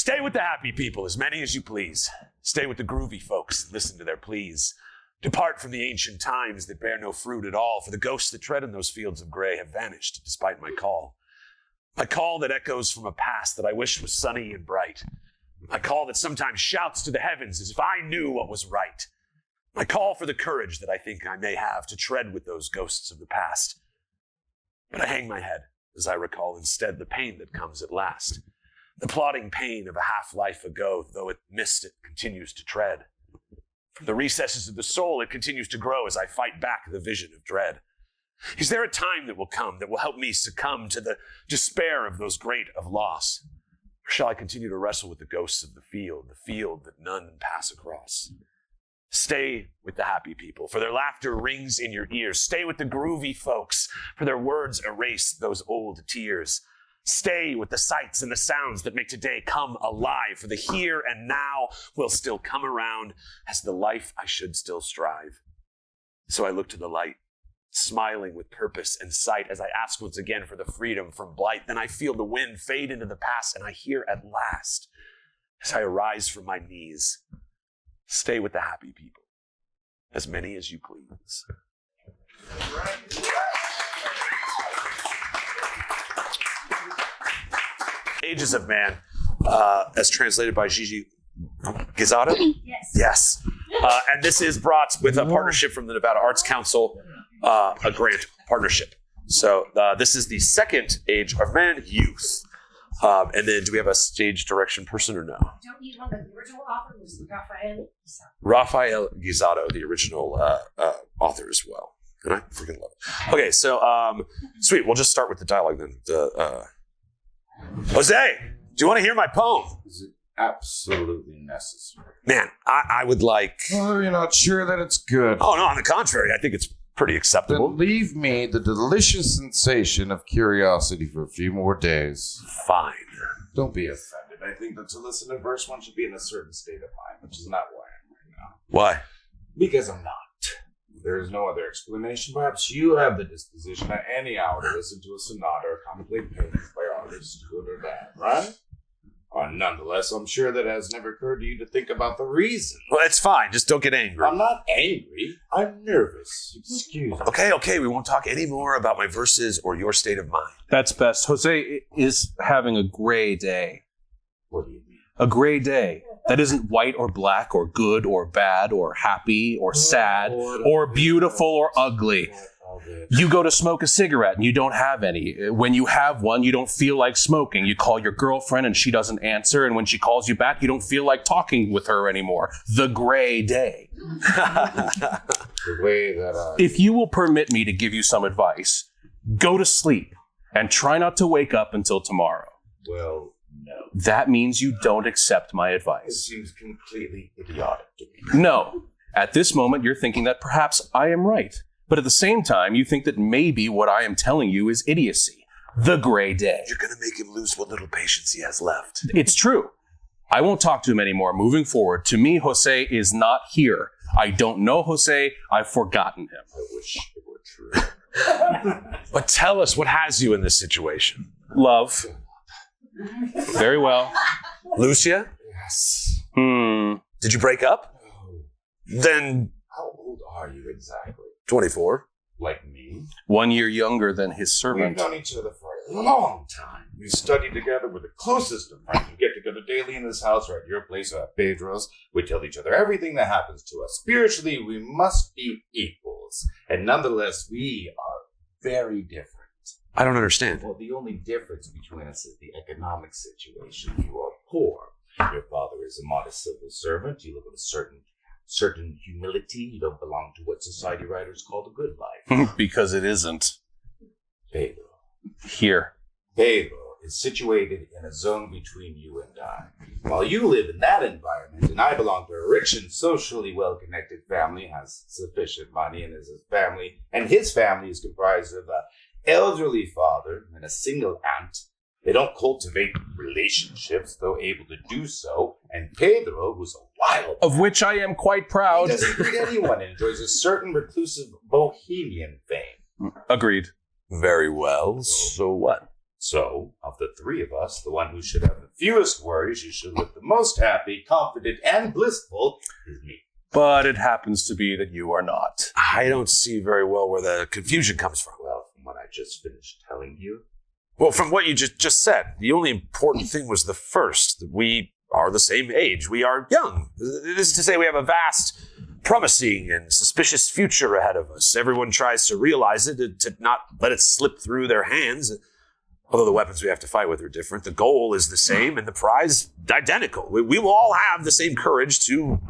Stay with the happy people, as many as you please. Stay with the groovy folks, listen to their pleas. Depart from the ancient times that bear no fruit at all, for the ghosts that tread in those fields of gray have vanished despite my call. My call that echoes from a past that I wish was sunny and bright. My call that sometimes shouts to the heavens as if I knew what was right. My call for the courage that I think I may have to tread with those ghosts of the past. But I hang my head as I recall instead the pain that comes at last. The plodding pain of a half-life ago, though it missed, it continues to tread. From the recesses of the soul, it continues to grow as I fight back the vision of dread. Is there a time that will come that will help me succumb to the despair of those great of loss? Or shall I continue to wrestle with the ghosts of the field that none pass across? Stay with the happy people, for their laughter rings in your ears. Stay with the groovy folks, for their words erase those old tears. Stay with the sights and the sounds that make today come alive, for the here and now will still come around as the life I should still strive. So I look to the light, smiling with purpose and sight as I ask once again for the freedom from blight. Then I feel the wind fade into the past, and I hear at last, as I arise from my knees, stay with the happy people, as many as you please. Ages of Man, as translated by Gigi. Guizado? Yes. Yes. And this is brought with a partnership from the Nevada Arts Council, a grant partnership. So this is the second Age of Man, Youth. And then do we have a stage direction person or no? Don't need one, but the original author was Rafeal. Rafeal Guizado, the original author as well. And I freaking love it. Okay, so sweet. We'll just start with the dialogue then. Jose, do you want to hear my poem? Is it absolutely necessary? Man, I would like... Oh, you're not sure that it's good. Oh, no, on the contrary. I think it's pretty acceptable. Then leave me the delicious sensation of curiosity for a few more days. Fine. Don't be offended. I think that to listen to verse 1 should be in a certain state of mind, which is not where I am right now. Why? Because I'm not. There is no other explanation. Perhaps you have the disposition at any hour to listen to a sonata or contemplate paintings by artists, good or bad, right? Nonetheless, I'm sure that it has never occurred to you to think about the reason. Well, it's fine. Just don't get angry. I'm not angry. I'm nervous. Excuse me. Okay. We won't talk any more about my verses or your state of mind. That's best. Jose is having a gray day. What do you mean? A gray day. That isn't white or black or good or bad or happy or sad or beautiful or ugly. You go to smoke a cigarette and you don't have any. When you have one, you don't feel like smoking. You call your girlfriend and she doesn't answer. And when she calls you back, you don't feel like talking with her anymore. The gray day. The way that If you will permit me to give you some advice, go to sleep and try not to wake up until tomorrow. Well, no. That means you don't accept my It advice. seems completely idiotic to me. No. At this moment, you're thinking that perhaps I am right. But at the same time, you think that maybe what I am telling you is idiocy. The gray day. You're going to make him lose what little patience he has left. It's true. I won't talk to him anymore moving forward. To me, Jose is not here. I don't know Jose. I've forgotten him. I wish it were true. But tell us, what has you in this situation? Love. Very well. Lucia? Yes. Did you break up? Oh. Then How old are you exactly? 24. Like me? 1 year younger than his We've servant. known each other for a long time. We studied together. We're the closest of friends. We get together daily in this house or at your place or at Pedro's. We tell each other everything that happens to us. Spiritually, we must be equals. And nonetheless, we are very different. I don't understand. Well, the only difference between us is the economic situation. You are poor. Your father is a modest civil servant. You live with a certain humility. You don't belong to what society writers call the good life. Because it isn't. Pedro. Here. Pedro is situated in a zone between you and I. While you live in that environment, and I belong to a rich and socially well-connected family, has sufficient money, and his family is comprised of an elderly father and a single aunt. They don't cultivate relationships, though able to do so. And Pedro, who's a wild Of man, which I am quite he proud. doesn't greet anyone and enjoys a certain reclusive bohemian fame. Agreed. Very well. So what? So, of the three of us, the one who should have the fewest worries, you should look the most happy, confident, and blissful is me. But it happens to be that you are not. I don't see very well where the confusion comes from. Well, from what I just finished telling you, Well, from what you just said, the only important thing was the first, that we are the same age. We are young. This is to say we have a vast, promising, and suspicious future ahead of us. Everyone tries to realize it, to not let it slip through their hands. Although the weapons we have to fight with are different, the goal is the same and the prize identical. We will all have the same courage to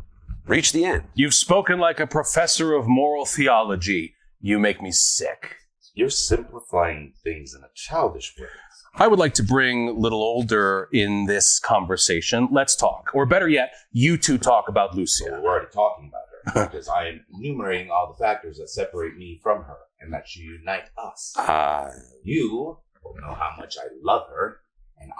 reach the end. You've spoken like a professor of moral theology. You make me sick. you're simplifying things in a childish way. I would like to bring little older in this conversation. Let's talk. Or better yet, you two talk about Lucia. So we're already talking about her because I am enumerating all the factors that separate me from her and that should unite us. You don't know how much I love her and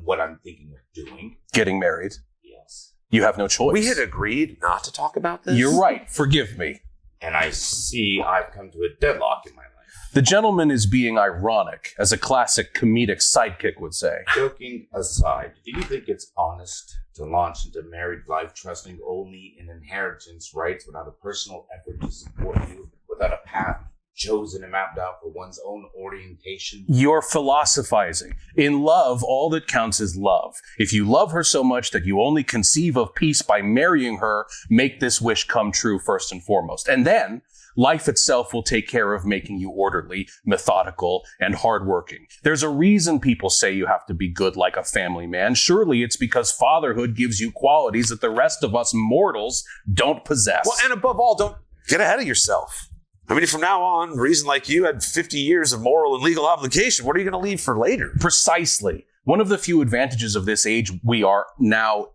what I'm thinking of doing. Getting married. Yes. You have no choice. We had agreed not to talk about this. You're right. Forgive me. And I see I've come to a deadlock in my life. The gentleman is being ironic, as a classic comedic sidekick would say. Joking aside, do you think it's honest to launch into married life trusting only in inheritance rights without a personal effort to support you, without a path chosen and mapped out for one's own orientation? You're philosophizing. In love, all that counts is love. If you love her so much that you only conceive of peace by marrying her, make this wish come true first and foremost. And then, life itself will take care of making you orderly, methodical, and hardworking. There's a reason people say you have to be good like a family man. Surely it's because fatherhood gives you qualities that the rest of us mortals don't possess. Well, and above all, don't get ahead of yourself. I mean, from now on, a reason like you had 50 years of moral and legal obligation. What are you going to leave for later? Precisely. One of the few advantages of this age we are now,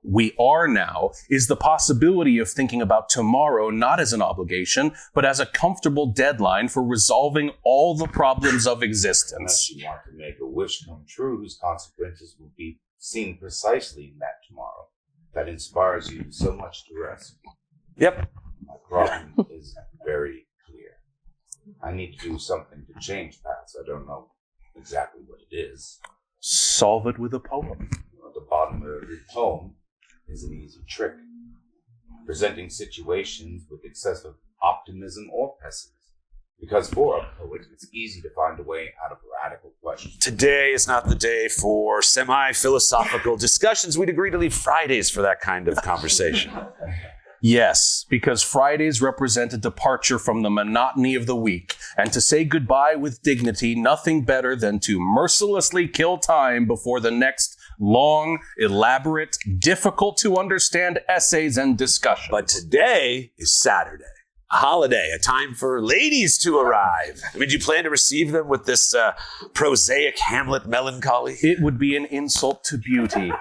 is the possibility of thinking about tomorrow not as an obligation, but as a comfortable deadline for resolving all the problems of existence. Unless you want to make a wish come true whose consequences will be seen precisely in that tomorrow that inspires you so much to rest. Yep. My problem is very clear. I need to do something to change paths. I don't know exactly what it is. Solve it with a poem. At the bottom of every poem is an easy trick. Presenting situations with excessive optimism or pessimism. Because for a poet, it's easy to find a way out of radical questions. Today is not the day for semi-philosophical discussions. We'd agree to leave Fridays for that kind of conversation. Yes, because Fridays represent a departure from the monotony of the week, and to say goodbye with dignity, nothing better than to mercilessly kill time before the next long, elaborate, difficult to understand essays and discussions. But today is Saturday, a holiday, a time for ladies to arrive. I mean, do you plan to receive them with this prosaic Hamlet melancholy? It would be an insult to beauty.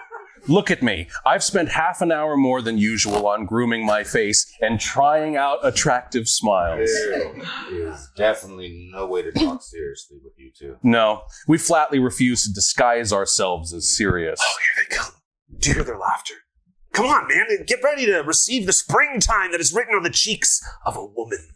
Look at me. I've spent half an hour more than usual on grooming my face and trying out attractive smiles. There is definitely no way to talk seriously with you two. No, we flatly refuse to disguise ourselves as serious. Oh, here they come. Do you hear their laughter? Come on, man. Get ready to receive the springtime that is written on the cheeks of a woman.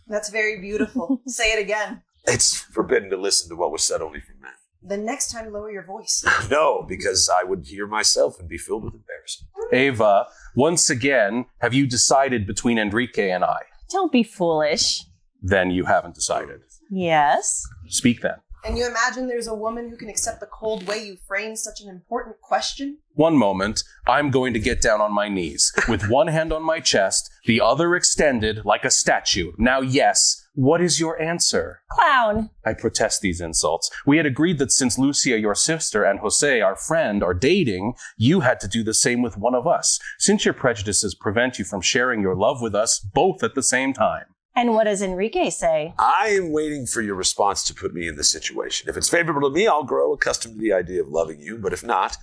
That's very beautiful. Say it again. It's forbidden to listen to what was said only from men. The next time, lower your voice. No, because I would hear myself and be filled with embarrassment. Ava, once again, have you decided between Enrique and I? Don't be foolish. Then you haven't decided. Yes. Speak then. And you imagine there's a woman who can accept the cold way you frame such an important question? One moment, I'm going to get down on my knees, with one hand on my chest, the other extended like a statue. Now, yes, what is your answer? Clown. I protest these insults. We had agreed that since Lucia, your sister, and Jose, our friend, are dating, you had to do the same with one of us, since your prejudices prevent you from sharing your love with us both at the same time. And what does Enrique say? I am waiting for your response to put me in this situation. If it's favorable to me, I'll grow accustomed to the idea of loving you. But if not,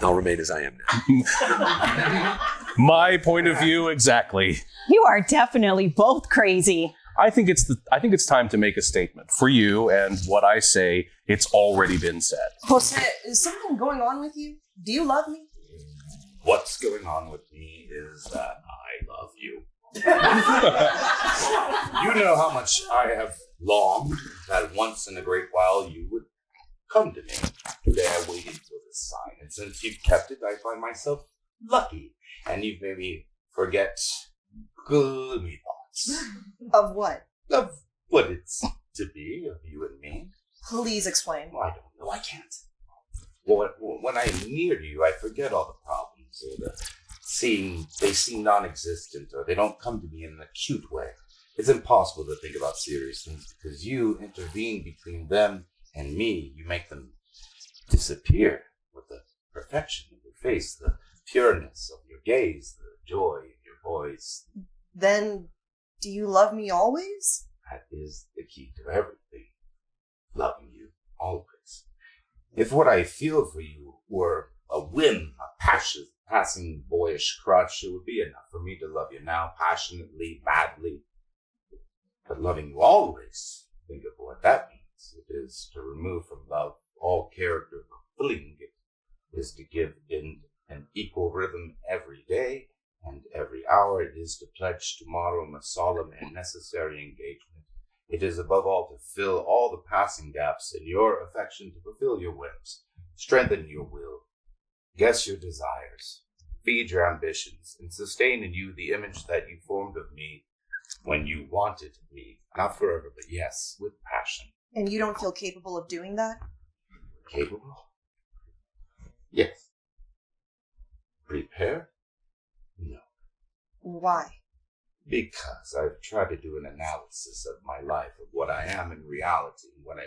I'll remain as I am now. My point of view, exactly. You are definitely both crazy. I think it's time to make a statement. For you, and what I say, it's already been said. Jose, is something going on with you? Do you love me? What's going on with me is that I love you. You know how much I have longed that once in a great while you would come to me. Today I waited for this sign, and since you've kept it, I find myself lucky. And you've made me forget gloomy thoughts Of what? of what it's to be of you and me. Please explain. Well, I don't know. I can't. Well, when I'm near you, I forget all the problems, or they seem non-existent, or they don't come to me in an acute way. It's impossible to think about serious things because you intervene between them and me. You make them disappear with the perfection of your face, the pureness of your gaze, the joy in your voice. Then, do you love me always? That is the key to everything. Loving you always. If what I feel for you were a whim, a passing boyish crush, it would be enough for me to love you now, passionately, madly. But loving you always, think of what that means. It is to remove from love all character of fling. It is to give in an equal rhythm every day and every hour. It is to pledge tomorrow a solemn and necessary engagement. It is above all to fill all the passing gaps in your affection, to fulfill your whims, strengthen your will, guess your desires, feed your ambitions, and sustain in you the image that you formed of me when you wanted me, not forever, but yes, with passion. And you don't feel capable of doing that? Capable? Yes. Prepared? No. Why? Because I've tried to do an analysis of my life, of what I am in reality, and what I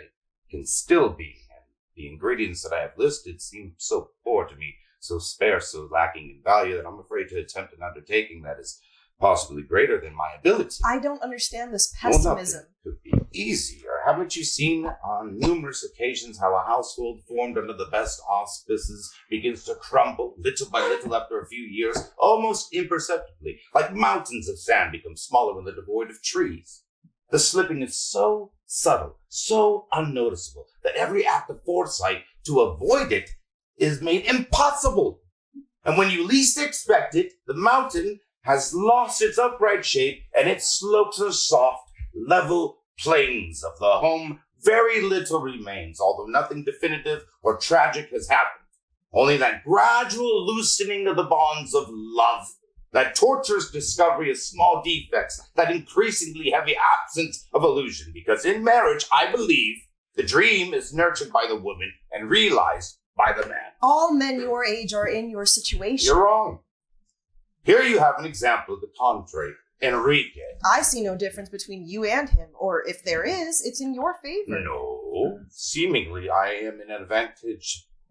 can still be, and the ingredients that I have listed seem so poor to me, so sparse, so lacking in value, that I'm afraid to attempt an undertaking that is possibly greater than my ability. I don't understand this Well, pessimism. nothing could be easier. Haven't you seen on numerous occasions how a household formed under the best auspices begins to crumble little by little after a few years, almost imperceptibly, like mountains of sand become smaller when they're devoid of trees? The slipping is so subtle, so unnoticeable, that every act of foresight to avoid it is made impossible. And when you least expect it, the mountain has lost its upright shape, and its slopes are soft, level plains of the home. Very little remains, although nothing definitive or tragic has happened. Only that gradual loosening of the bonds of love, that torturous discovery of small defects, that increasingly heavy absence of illusion. Because in marriage, I believe, the dream is nurtured by the woman and realized by the man. All men your age are in your situation. You're wrong. Here you have an example of the contrary. Enrique. I see no difference between you and him, or if there is, it's in your favor. No. Seemingly, I am in an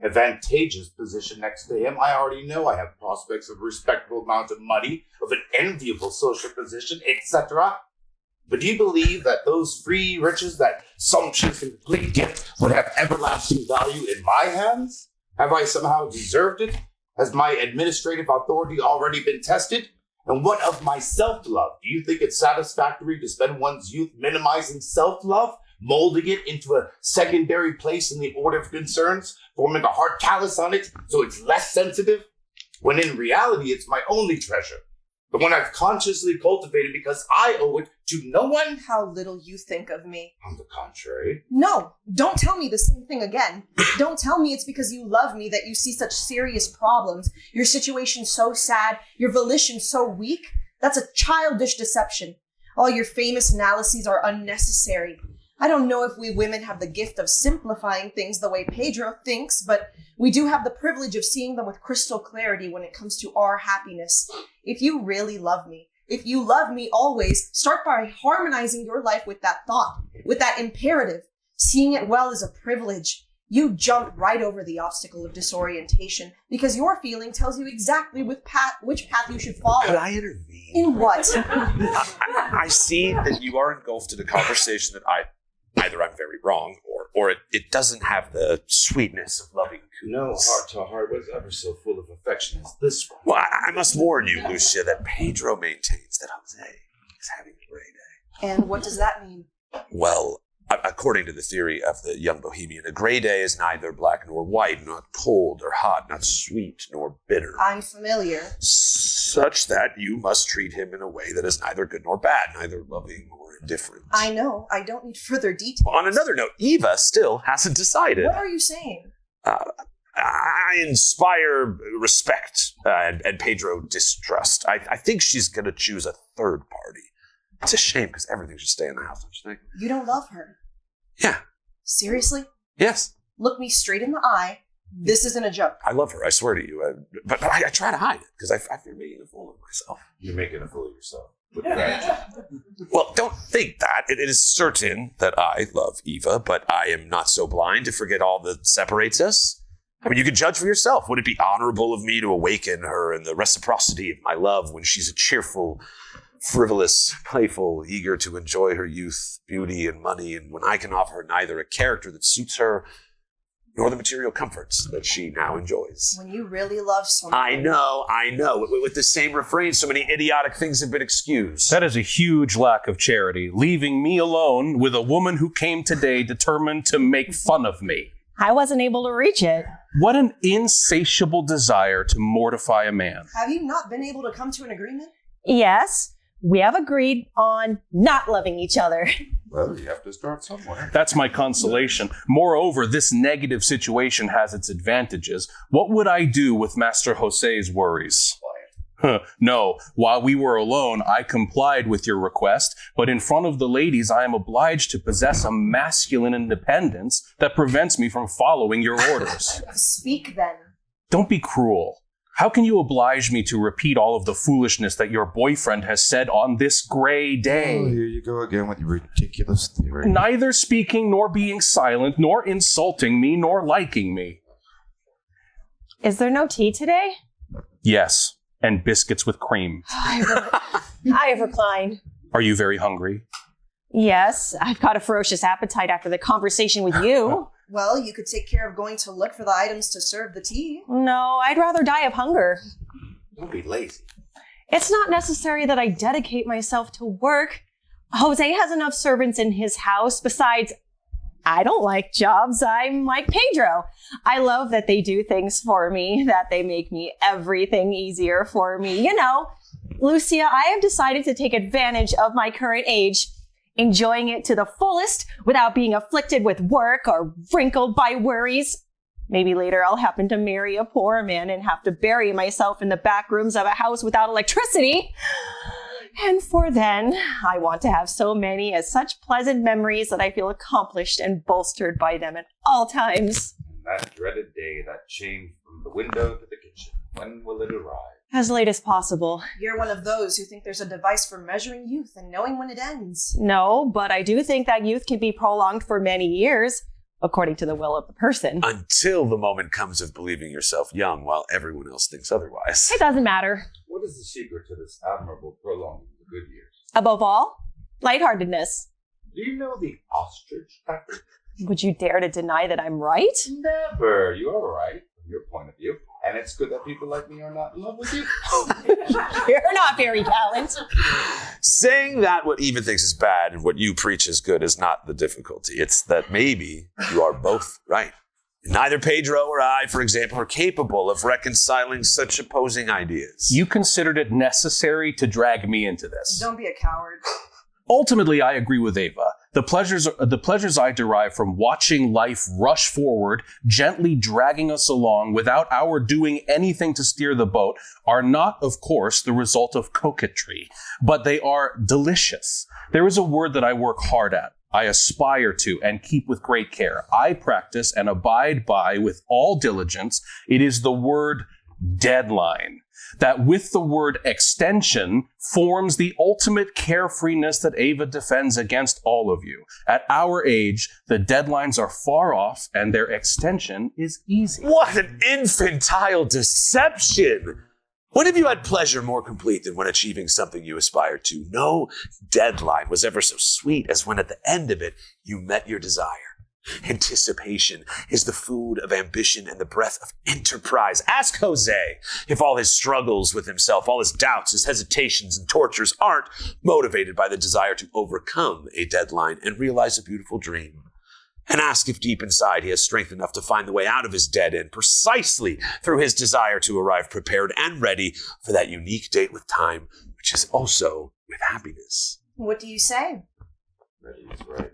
advantageous position next to him. I already know I have prospects of a respectable amount of money, of an enviable social position, etc. But do you believe that those free riches, that sumptuous and complete gift, would have everlasting value in my hands? Have I somehow deserved it? Has my administrative authority already been tested? And what of my self-love? Do you think it's satisfactory to spend one's youth minimizing self-love, molding it into a secondary place in the order of concerns, forming a hard callus on it so it's less sensitive? When in reality, it's my only treasure, the one I've consciously cultivated because I owe it to no one. How little you think of me. On the contrary. No, don't tell me the same thing again. Don't tell me it's because you love me that you see such serious problems, your situation so sad, your volition so weak. That's a childish deception. All your famous analyses are unnecessary. I don't know if we women have the gift of simplifying things the way Pedro thinks, but we do have the privilege of seeing them with crystal clarity when it comes to our happiness. If you really love me, if you love me always, start by harmonizing your life with that thought, with that imperative. Seeing it well is a privilege. You jump right over the obstacle of disorientation because your feeling tells you exactly which path you should follow. Could I intervene? In what? I see that you are engulfed in a conversation that either I'm very wrong or it doesn't have the sweetness of loving No coolness. heart to heart was ever so full of affection as this one. Well, I must warn you, Lucia, that Pedro maintains that Jose is having a great day. And what does that mean? Well, according to the theory of the young bohemian, a gray day is neither black nor white, not cold or hot, not sweet nor bitter. I'm familiar. So such that you must treat him in a way that is neither good nor bad, neither loving nor indifferent. I know. I don't need further details. On another note, Eva still hasn't decided. What are you saying? I inspire respect and Pedro distrust. I think she's going to choose a third party. It's a shame because everything should stay in the house, don't you think? You don't love her. Yeah. Seriously? Yes. Look me straight in the eye. This isn't a joke. I love her, I swear to you. But I try to hide it because I fear making a fool of myself. You're making a fool of yourself. With gratitude. Well, don't think that. It is certain that I love Eva, but I am not so blind to forget all that separates us. I mean, you can judge for yourself. Would it be honorable of me to awaken her in the reciprocity of my love when she's a cheerful, frivolous, playful, eager to enjoy her youth, beauty, and money, and when I can offer her neither a character that suits her nor the material comforts that she now enjoys? When you really love someone. I know. With the same refrain, so many idiotic things have been excused. That is a huge lack of charity, leaving me alone with a woman who came today determined to make fun of me. I wasn't able to reach it. What an insatiable desire to mortify a man. Have you not been able to come to an agreement? Yes, we have agreed on not loving each other. Well, you have to start somewhere. That's my consolation. Moreover, this negative situation has its advantages. What would I do with Master Jose's worries? No, while we were alone, I complied with your request, but in front of the ladies, I am obliged to possess a masculine independence that prevents me from following your orders. Speak then. Don't be cruel. How can you oblige me to repeat all of the foolishness that your boyfriend has said on this gray day? Oh, here you go again with your ridiculous theory. Neither speaking, nor being silent, nor insulting me, nor liking me. Is there no tea today? Yes, and biscuits with cream. I have reclined. Are you very hungry? Yes, I've got a ferocious appetite after the conversation with you. Well, you could take care of going to look for the items to serve the tea. No, I'd rather die of hunger. Don't be lazy. It's not necessary that I dedicate myself to work. Jose has enough servants in his house. Besides, I don't like jobs. I'm like Pedro. I love that they do things for me, that they make me everything easier for me. You know, Lucia, I have decided to take advantage of my current age, enjoying it to the fullest without being afflicted with work or wrinkled by worries. Maybe later I'll happen to marry a poor man and have to bury myself in the back rooms of a house without electricity. And for then, I want to have so many as such pleasant memories that I feel accomplished and bolstered by them at all times. That dreaded day, that change from the window to the kitchen. When will it arrive? As late as possible. You're one of those who think there's a device for measuring youth and knowing when it ends. No, but I do think that youth can be prolonged for many years, according to the will of the person. Until the moment comes of believing yourself young while everyone else thinks otherwise. It doesn't matter. What is the secret to this admirable prolonging of the good years? Above all, lightheartedness. Do you know the ostrich tactic? Would you dare to deny that I'm right? Never. You are right from your point of view. And it's good that people like me are not in love with you. You're not very gallant. Saying that what Eva thinks is bad and what you preach is good is not the difficulty. It's that maybe you are both right. Neither Pedro or I, for example, are capable of reconciling such opposing ideas. You considered it necessary to drag me into this. Don't be a coward. Ultimately, I agree with Ava. The pleasures I derive from watching life rush forward, gently dragging us along without our doing anything to steer the boat, are not, of course, the result of coquetry, but they are delicious. There is a word that I work hard at, I aspire to, and keep with great care. I practice and abide by with all diligence. It is the word deadline. That with the word extension forms the ultimate carefreeness that Ava defends against all of you. At our age, the deadlines are far off and their extension is easy. What an infantile deception! When have you had pleasure more complete than when achieving something you aspired to? No deadline was ever so sweet as when at the end of it, you met your desire. Anticipation is the food of ambition and the breath of enterprise. Ask Jose if all his struggles with himself, all his doubts, his hesitations and tortures aren't motivated by the desire to overcome a deadline and realize a beautiful dream. and ask if deep inside he has strength enough to find the way out of his dead end precisely through his desire to arrive prepared and ready for that unique date with time, which is also with happiness. What do you say? Ready is right.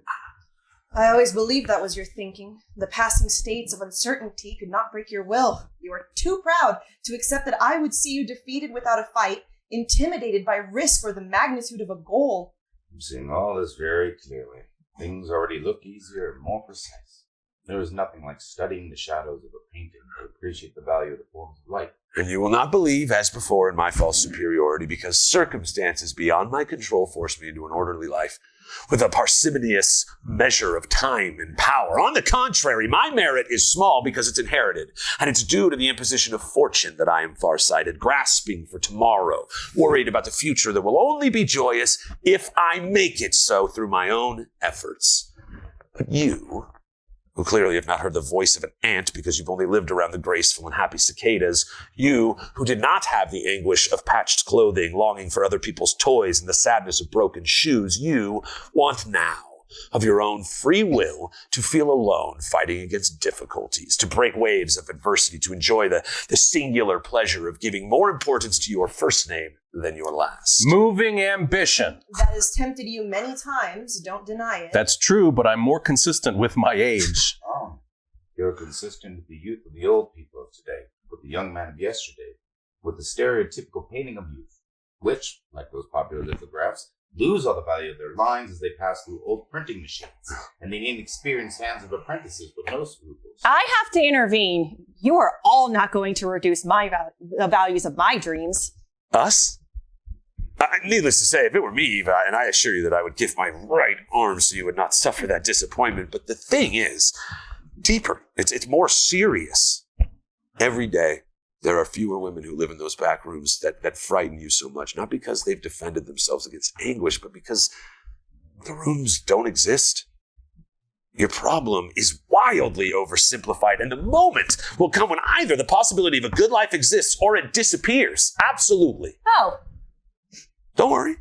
I always believed that was your thinking. The passing states of uncertainty could not break your will. You are too proud to accept that I would see you defeated without a fight, intimidated by risk or the magnitude of a goal. I'm seeing all this very clearly. Things already look easier and more precise. There is nothing like studying the shadows of a painting to appreciate the value of the forms of light. And you will not believe, as before, in my false superiority, because circumstances beyond my control force me into an orderly life with a parsimonious measure of time and power. On the contrary, my merit is small because it's inherited, and it's due to the imposition of fortune that I am farsighted, grasping for tomorrow, worried about the future that will only be joyous if I make it so through my own efforts. But you, who clearly have not heard the voice of an ant because you've only lived around the graceful and happy cicadas, you who did not have the anguish of patched clothing, longing for other people's toys and the sadness of broken shoes, you want now, of your own free will, to feel alone, fighting against difficulties, to break waves of adversity, to enjoy the singular pleasure of giving more importance to your first name than your last. Moving ambition. That has tempted you many times, don't deny it. That's true, but I'm more consistent with my age. Oh, you're consistent with the youth of the old people of today, with the young man of yesterday, with the stereotypical painting of youth, which, like those popular lithographs, lose all the value of their lines as they pass through old printing machines and the inexperienced hands of apprentices with no scruples. I have to intervene. You are all not going to reduce the values of my dreams. Us? Needless to say, if it were me, Eva, and I assure you that I would give my right arm so you would not suffer that disappointment, but the thing is deeper. It's more serious. Every day, there are fewer women who live in those back rooms that frighten you so much, not because they've defended themselves against anguish, but because the rooms don't exist. Your problem is wildly oversimplified, and the moment will come when either the possibility of a good life exists or it disappears. Absolutely. Oh. Don't worry.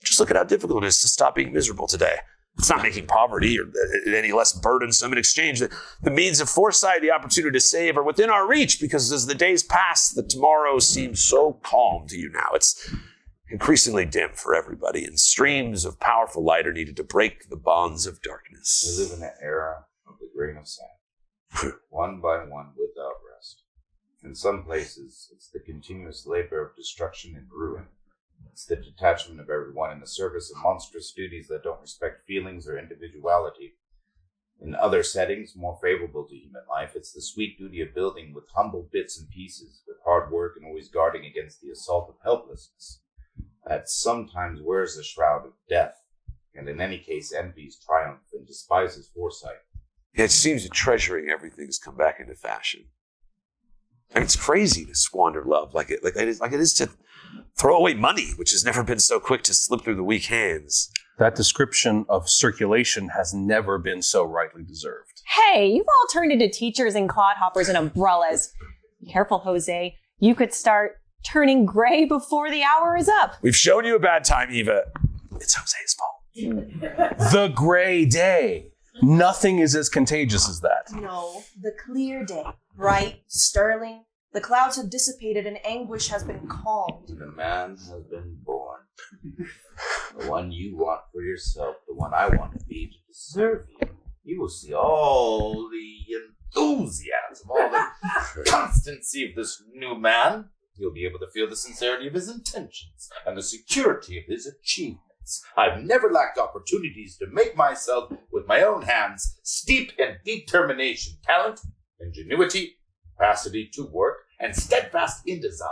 Just look at how difficult it is to stop being miserable today. It's not making poverty or any less burdensome. In exchange, the means of foresight, the opportunity to save are within our reach, because as the days pass, the tomorrow seems so calm to you now. It's increasingly dim for everybody, and streams of powerful light are needed to break the bonds of darkness. We live in an era of the grain of sand, one by one without rest. In some places, it's the continuous labor of destruction and ruin. It's the detachment of everyone in the service of monstrous duties that don't respect feelings or individuality. In other settings, more favorable to human life, it's the sweet duty of building with humble bits and pieces, with hard work and always guarding against the assault of helplessness. That sometimes wears a shroud of death, and in any case envies triumph and despises foresight. It seems that treasuring everything has come back into fashion. I mean, it's crazy to squander love like it is to throw away money, which has never been so quick to slip through the weak hands. That description of circulation has never been so rightly deserved. Hey, you've all turned into teachers and clodhoppers and umbrellas. Be careful, Jose. You could start turning gray before the hour is up. We've shown you a bad time, Eva. It's Jose's fault. The gray day. Nothing is as contagious as that. No, the clear day. Bright, sterling. The clouds have dissipated and anguish has been calmed. The man has been born. The one you want for yourself, the one I want to be to deserve you. You will see all the enthusiasm, all the constancy of this new man. You'll be able to feel the sincerity of his intentions and the security of his achievements. I've never lacked opportunities to make myself, with my own hands, steeped in determination, talent, ingenuity, capacity to work, and steadfast in design.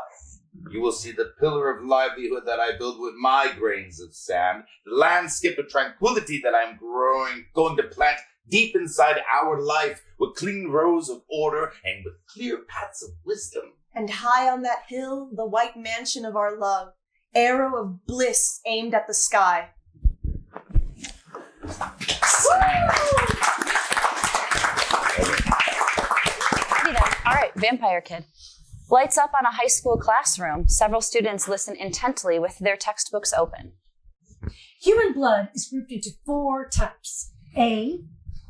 You will see the pillar of livelihood that I build with my grains of sand, the landscape of tranquility that I'm going to plant deep inside our life, with clean rows of order and with clear paths of wisdom. And high on that hill, the white mansion of our love, arrow of bliss aimed at the sky. All right, vampire kid. Lights up on a high school classroom. Several students listen intently with their textbooks open. Human blood is grouped into 4 types: A,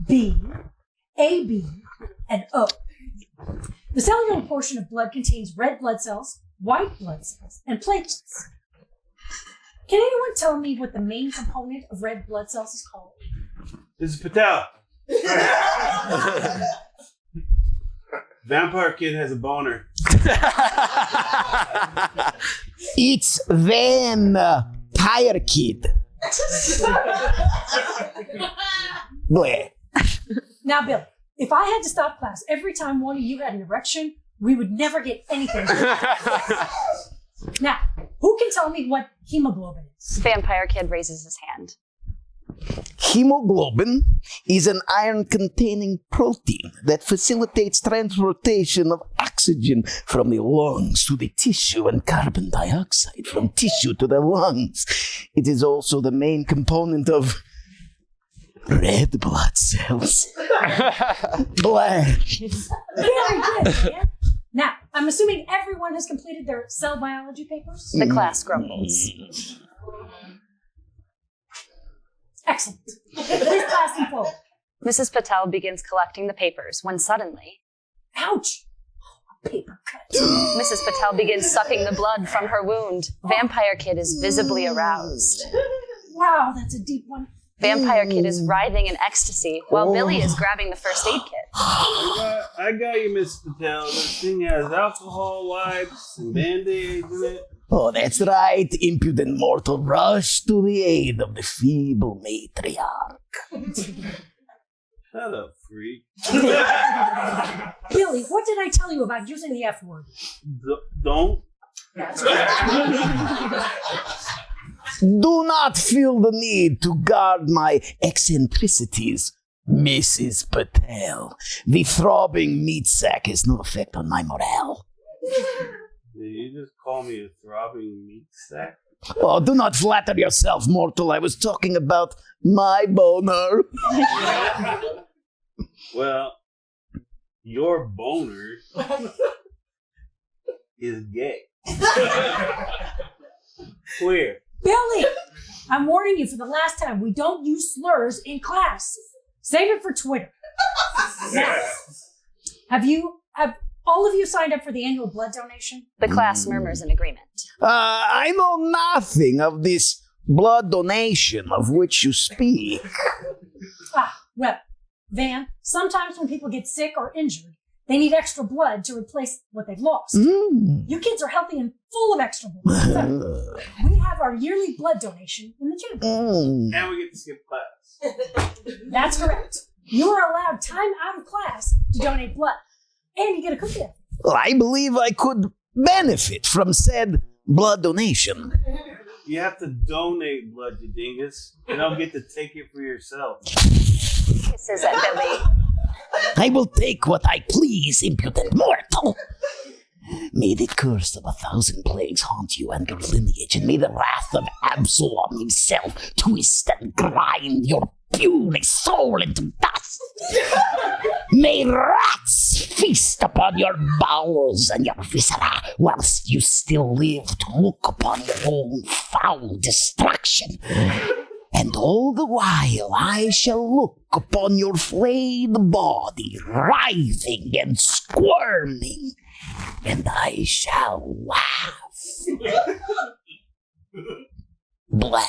B, AB, and O. The cellular portion of blood contains red blood cells, white blood cells, and platelets. Can anyone tell me what the main component of red blood cells is called? This is Patel. Vampire Kid has a boner. It's Vampire Kid. Bleh. Now, Billy, if I had to stop class every time one of you had an erection, we would never get anything done. Now, who can tell me what hemoglobin is? Vampire Kid raises his hand. Hemoglobin is an iron-containing protein that facilitates transportation of oxygen from the lungs to the tissue and carbon dioxide from tissue to the lungs. It is also the main component of red blood cells. Black. Very good, man. Now, I'm assuming everyone has completed their cell biology papers? The class grumbles. Excellent. Please pass them forward. Mrs. Patel begins collecting the papers when suddenly, Ouch! A paper cut. Mrs. Patel begins sucking the blood from her wound. Vampire Kid is visibly aroused. Wow, that's a deep one. Vampire Kid is writhing in ecstasy while Billy is grabbing the first aid kit. I got you, Miss Patel. This thing has alcohol wipes and Band-Aids in it. Oh, that's right. Impudent mortal, rush to the aid of the feeble matriarch. Shut up, freak. Billy, what did I tell you about using the F word? Don't. Do not feel the need to guard my eccentricities, Mrs. Patel. The throbbing meat sack has no effect on my morale. Did you just call me a throbbing meat sack? Oh, do not flatter yourself, mortal. I was talking about my boner. Well, your boner is gay. Queer. Billy! I'm warning you for the last time, we don't use slurs in class. Save it for Twitter. Now, have all of you signed up for the annual blood donation? The class murmurs in agreement. I know nothing of this blood donation of which you speak. Well, Van, sometimes when people get sick or injured, they need extra blood to replace what they've lost. You kids are healthy and full of extra blood. So, we have our yearly blood donation in the gym. And we get to skip class. That's correct. You are allowed time out of class to donate blood. And you get a cookie. I believe I could benefit from said blood donation. You have to donate blood, you dingus. You don't get to take it for yourself. Kisses at Billy. I will take what I please, impudent mortal. May the curse of 1,000 plagues haunt you and your lineage, and may the wrath of Absalom himself twist and grind your puny soul into dust. May rats feast upon your bowels and your viscera whilst you still live to look upon your own foul destruction. And all the while I shall look upon your flayed body, writhing and squirming, and I shall laugh. Blah.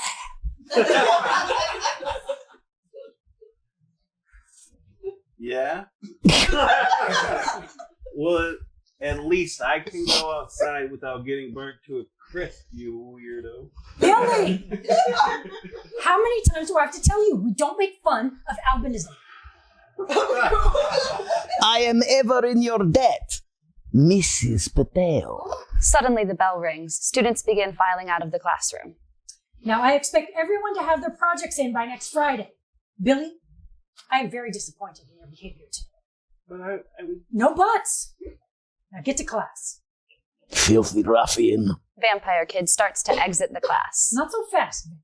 Yeah? Well, at least I can go outside without getting burnt to a crisp, you weirdo. Billy! How many times do I have to tell you we don't make fun of albinism? I am ever in your debt, Mrs. Patel. Suddenly the bell rings. Students begin filing out of the classroom. Now, I expect everyone to have their projects in by next Friday. Billy, I am very disappointed in your behavior today. But I No buts. Now get to class. Filthy ruffian. Vampire Kid starts to exit the class. Not so fast, man.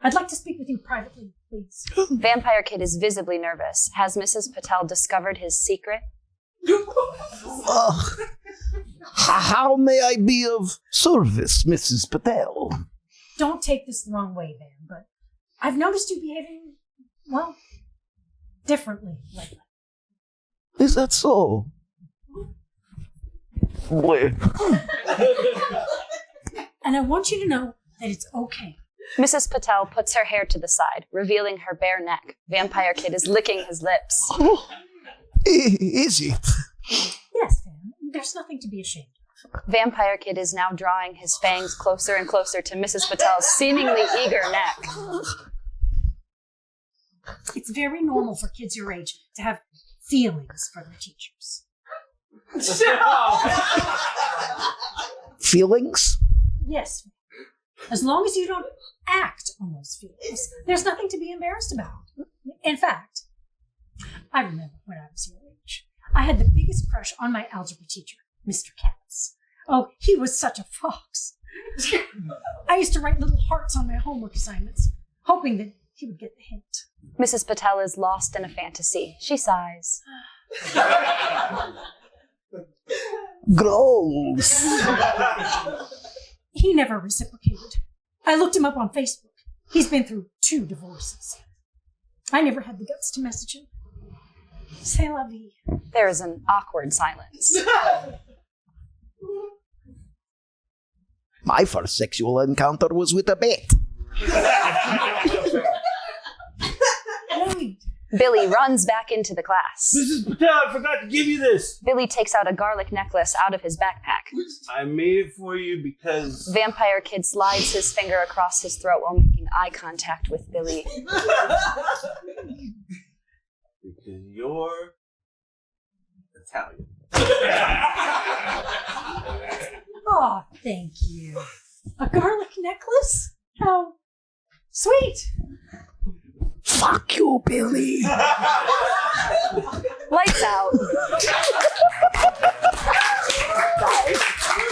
I'd like to speak with you privately, please. Vampire Kid is visibly nervous. Has Mrs. Patel discovered his secret? How may I be of service, Mrs. Patel? Don't take this the wrong way, Van, but I've noticed you behaving, well, differently lately. Is that so? And I want you to know that it's okay. Mrs. Patel puts her hair to the side, revealing her bare neck. Vampire Kid is licking his lips. Oh, is it? Yes, Van. There's nothing to be ashamed of. Vampire Kid is now drawing his fangs closer and closer to Mrs. Patel's seemingly eager neck. It's very normal for kids your age to have feelings for their teachers. Feelings? Yes. As long as you don't act on those feelings, there's nothing to be embarrassed about. In fact, I remember when I was your age, I had the biggest crush on my algebra teacher, Mr. Katz. Oh, he was such a fox. I used to write little hearts on my homework assignments, hoping that he would get the hint. Mrs. Patel is lost in a fantasy. She sighs. Gross. He never reciprocated. I looked him up on Facebook. He's been through 2 divorces. I never had the guts to message him. C'est la vie. There is an awkward silence. My first sexual encounter was with a bat. Wait. Billy runs back into the class. Mrs. Patel, I forgot to give you this. Billy takes out a garlic necklace out of his backpack. I made it for you because... Vampire Kid slides his finger across his throat while making eye contact with Billy. Because you're Italian. Oh, thank you. A garlic necklace? How sweet. Fuck you, Billy. Lights out.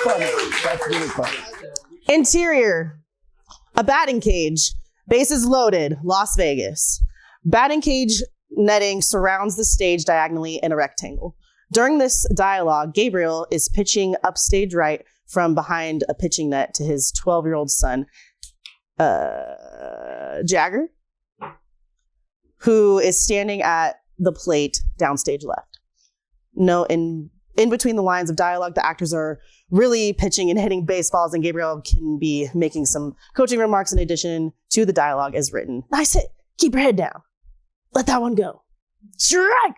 Funny. That's really funny. Interior, a batting cage. Bases loaded, Las Vegas. Batting cage netting surrounds the stage diagonally in a rectangle. During this dialogue, Gabriel is pitching upstage right from behind a pitching net to his 12-year-old son, Jagger, who is standing at the plate downstage left. No, in between the lines of dialogue, the actors are really pitching and hitting baseballs, and Gabriel can be making some coaching remarks in addition to the dialogue as written. Nice hit. Keep your head down. Let that one go. Strike!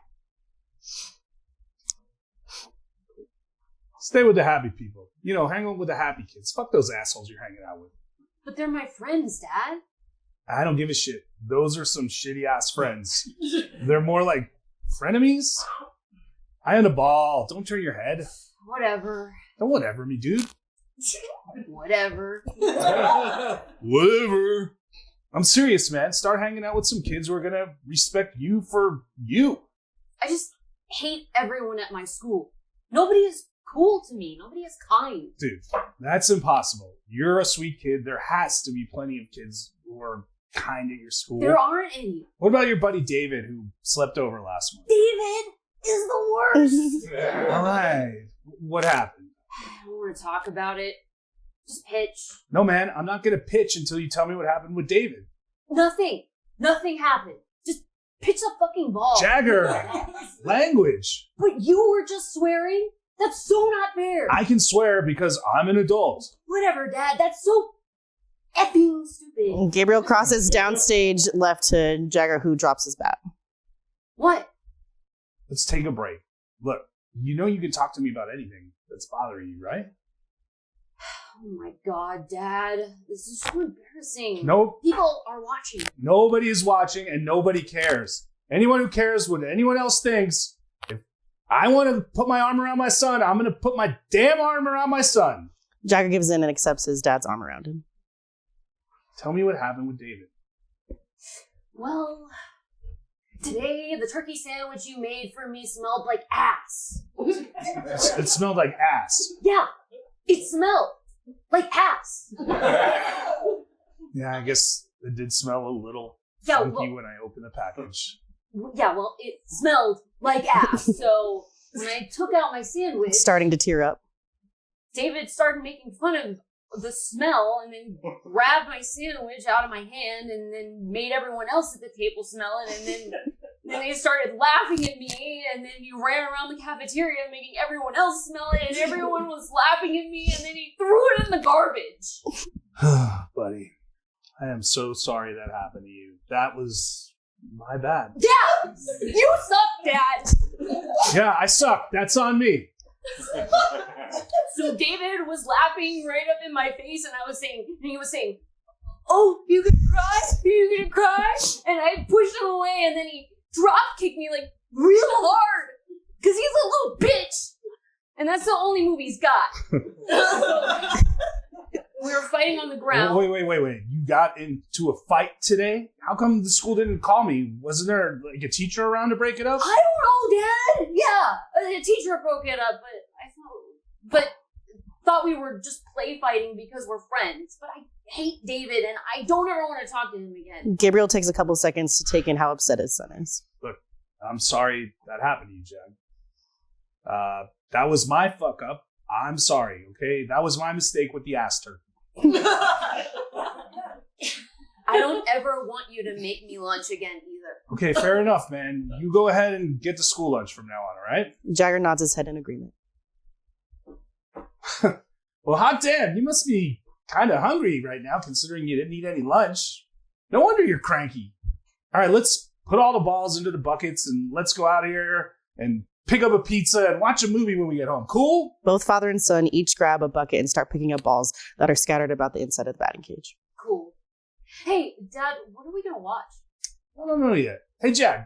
Stay with the happy people. You know, hang out with the happy kids. Fuck those assholes you're hanging out with. But they're my friends, Dad. I don't give a shit. Those are some shitty ass friends. They're more like frenemies. I own a ball. Don't turn your head. Whatever. Don't whatever me, dude. Whatever. Whatever. I'm serious, man. Start hanging out with some kids who are gonna respect you for you. I just hate everyone at my school. Nobody is cool to me. Nobody is kind. Dude, that's impossible. You're a sweet kid. There has to be plenty of kids who are kind at your school. There aren't any. What about your buddy David who slept over last month? David is the worst. All right. What happened? I don't want to talk about it. Just pitch. No, man, I'm not going to pitch until you tell me what happened with David. Nothing. Nothing happened. Just pitch the fucking ball. Jagger, language. But you were just swearing? That's so not fair. I can swear because I'm an adult. Whatever, Dad. That's so effing stupid. Gabriel crosses downstage left to Jagger, who drops his bat. What? Let's take a break. Look, you know you can talk to me about anything that's bothering you, right? Oh my God, Dad. This is so embarrassing. Nope. People are watching. Nobody is watching and nobody cares. Anyone who cares what anyone else thinks, if I want to put my arm around my son, I'm going to put my damn arm around my son. Jagger gives in and accepts his dad's arm around him. Tell me what happened with David. Well, today the turkey sandwich you made for me smelled like ass. It smelled like ass. Yeah, it smelled like ass. Yeah, I guess it did smell a little Yeah, funky well- when I opened the package. Yeah, well, it smelled like ass. So when I took out my sandwich, Starting to tear up. David started making fun of the smell and then grabbed my sandwich out of my hand and then made everyone else at the table smell it and then Then they started laughing at me, and then he ran around the cafeteria making everyone else smell it, and everyone was laughing at me, and then he threw it in the garbage. Buddy, I am so sorry that happened to you. That was my bad. Yeah! You suck, Dad! Yeah, I suck. That's on me. So David was laughing right up in my face, and he was saying, "Oh, you gonna cry? Are you gonna cry?" And I pushed him away, and then he drop kicked me like real hard because he's a little bitch, and that's the only move he's got. We were fighting on the ground. Wait. You got into a fight today? How come the school didn't call me? Wasn't there like a teacher around to break it up? I don't know, Dad. Yeah, the teacher broke it up, but thought we were just play fighting because we're friends. But I hate David, and I don't ever want to talk to him again. Gabriel takes a couple seconds to take in how upset his son is. Look, I'm sorry that happened to you, Jag. That was my fuck up. I'm sorry, okay? That was my mistake with the ass turkey. I don't ever want you to make me lunch again either. Okay, fair enough, man. You go ahead and get the school lunch from now on, all right? Jagger nods his head in agreement. Well, hot damn, you must be kind of hungry right now, considering you didn't eat any lunch. No wonder you're cranky. All right, let's put all the balls into the buckets and let's go out here and pick up a pizza and watch a movie when we get home. Cool? Both father and son each grab a bucket and start picking up balls that are scattered about the inside of the batting cage. Cool. Hey, Dad, what are we gonna watch? I don't know yet. Hey, Jag,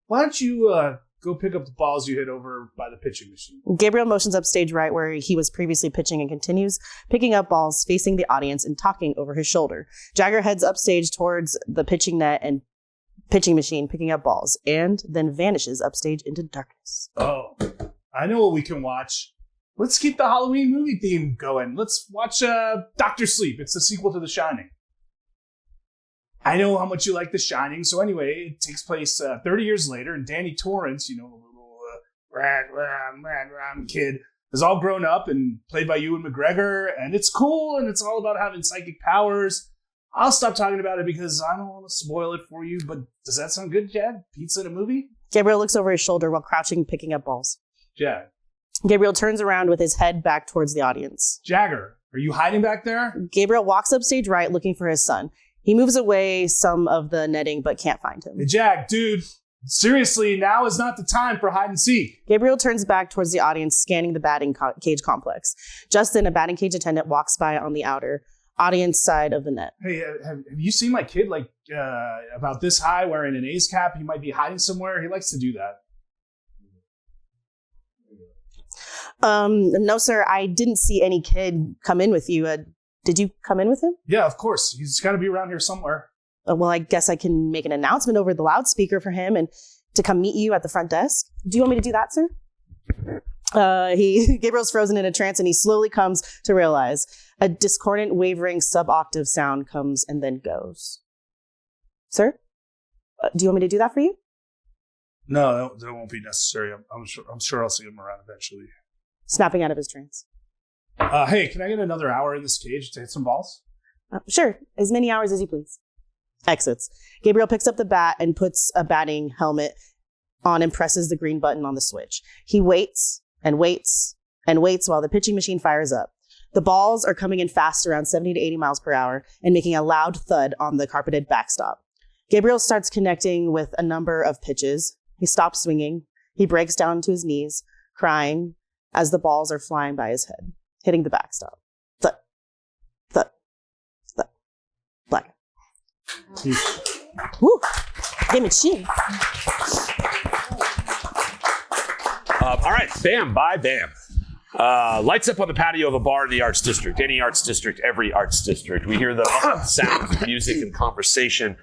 why don't you go pick up the balls you hit over by the pitching machine? Gabriel motions up stage right where he was previously pitching and continues picking up balls, facing the audience and talking over his shoulder. Jagger heads upstage towards the pitching net and pitching machine, picking up balls, and then vanishes upstage into darkness. Oh, I know what we can watch. Let's keep the Halloween movie theme going. Let's watch Dr. Sleep. It's the sequel to The Shining. I know how much you like The Shining, so anyway, it takes place 30 years later, and Danny Torrance, you know, the little ram kid, is all grown up and played by Ewan McGregor, and it's cool, and it's all about having psychic powers. I'll stop talking about it because I don't want to spoil it for you, but does that sound good, Jad? Pizza and a movie? Gabriel looks over his shoulder while crouching, picking up balls. Jad. Gabriel turns around with his head back towards the audience. Jagger, are you hiding back there? Gabriel walks up stage right looking for his son. He moves away some of the netting but can't find him. Hey, Jag, dude, seriously, now is not the time for hide and seek. Gabriel turns back towards the audience, scanning the batting cage complex. Just then, a batting cage attendant walks by on the outer audience side of the net. Hey, have you seen my kid, like, about this high, wearing an A's cap? He might be hiding somewhere. He likes to do that. No, sir, I didn't see any kid come in with you. Did you come in with him? Yeah, of course. He's got to be around here somewhere. Well, I guess I can make an announcement over the loudspeaker for him and to come meet you at the front desk. Do you want me to do that, sir? Gabriel's frozen in a trance and he slowly comes to realize a discordant, wavering sub-octave sound comes and then goes. Sir, do you want me to do that for you? No, that won't be necessary. I'm sure I'll see him around eventually. Snapping out of his trance. Hey, can I get another hour in this cage to hit some balls? Sure, as many hours as you please. Exits. Gabriel picks up the bat and puts a batting helmet on and presses the green button on the switch. He waits and waits and waits while the pitching machine fires up. The balls are coming in fast, around 70 to 80 miles per hour, and making a loud thud on the carpeted backstop. Gabriel starts connecting with a number of pitches. He stops swinging. He breaks down to his knees, crying as the balls are flying by his head, hitting the backstop. Thud, thud, thud. Black. Woo! Game of chin. All right, bam, bye, bam. Lights up on the patio of a bar in the Arts District. Any Arts District, every Arts District. We hear the sounds of music and conversation.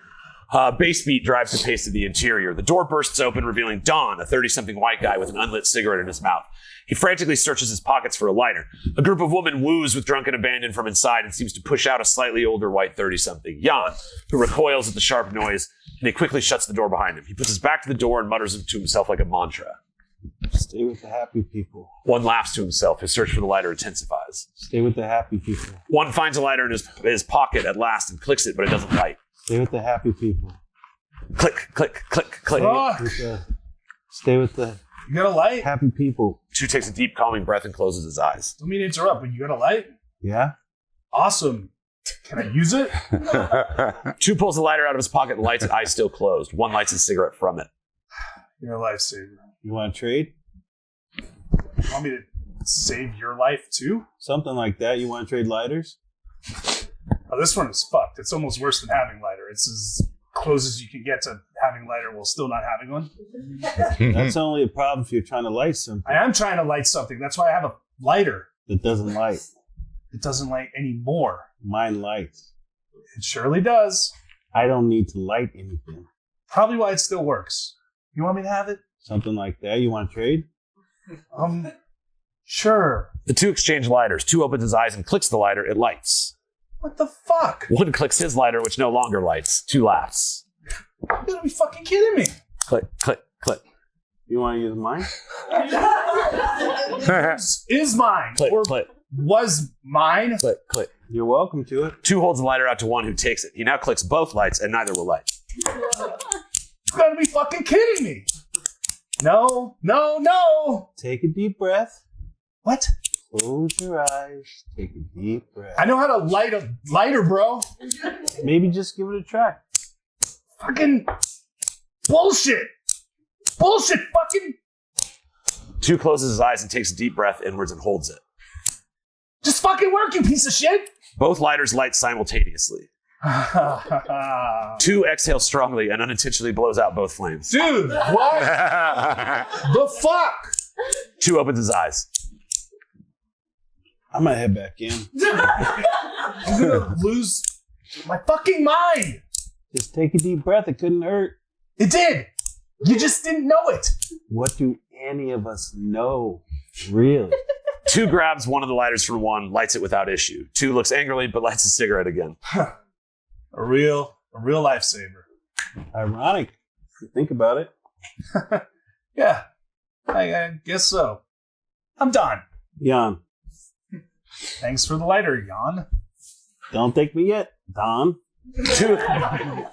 Bass beat drives the pace of the interior. The door bursts open, revealing Don, a 30-something white guy with an unlit cigarette in his mouth. He frantically searches his pockets for a lighter. A group of women woos with drunken abandon from inside and seems to push out a slightly older white 30-something, Jan, who recoils at the sharp noise, and he quickly shuts the door behind him. He puts his back to the door and mutters to himself like a mantra. Stay with the happy people. One laughs to himself. His search for the lighter intensifies. Stay with the happy people. One finds a lighter in his pocket at last and clicks it, but it doesn't light. Stay with the happy people. Click, click, click, click. Fuck. Stay with the You got a light? happy people. 2 takes a deep, calming breath and closes his eyes. Don't mean to interrupt, but you got a light? Yeah? Awesome. Can I use it? 2 pulls the lighter out of his pocket and lights it, eyes still closed. 1 lights a cigarette from it. You're a lifesaver. You want to trade? You want me to save your life too? Something like that. You want to trade lighters? Oh, this one is fucked. It's almost worse than having lighter. It's as close as you can get to having lighter while still not having one. That's only a problem if you're trying to light something I am trying to light something. That's why I have a lighter. that doesn't light. It doesn't light anymore. Mine lights. It surely does. I don't need to light anything. Probably why it still works. You want me to have it? Something like that. You want to trade? Sure. The 2 exchange lighters. 2 opens his eyes and clicks the lighter. It lights. What the fuck? 1 clicks his lighter, which no longer lights. 2 laughs. You gotta be fucking kidding me. Click, click, click. You want to use mine? Is mine. Click, or click, was mine. click, click. You're welcome to it. 2 holds the lighter out to 1 who takes it. He now clicks both lights and neither will light. You gotta be fucking kidding me. No, no, no. Take a deep breath. What? Close your eyes. Take a deep breath. I know how to light a lighter, bro. Maybe just give it a try. Fucking bullshit. Bullshit fucking. 2 closes his eyes and takes a deep breath inwards and holds it. Just fucking work, you piece of shit. Both lighters light simultaneously. 2 exhales strongly and unintentionally blows out both flames. Dude, what the fuck? 2 opens his eyes. I'm going to head back in. I'm gonna lose my fucking mind. Just take a deep breath. It couldn't hurt. It did. You just didn't know it. What do any of us know? Really? 2 grabs one of the lighters from 1, lights it without issue. 2 looks angrily but lights a cigarette again. A real lifesaver. Ironic, if you think about it. Yeah, I guess so. I'm done. Jan, Thanks for the lighter, Jan. don't take me yet, Don.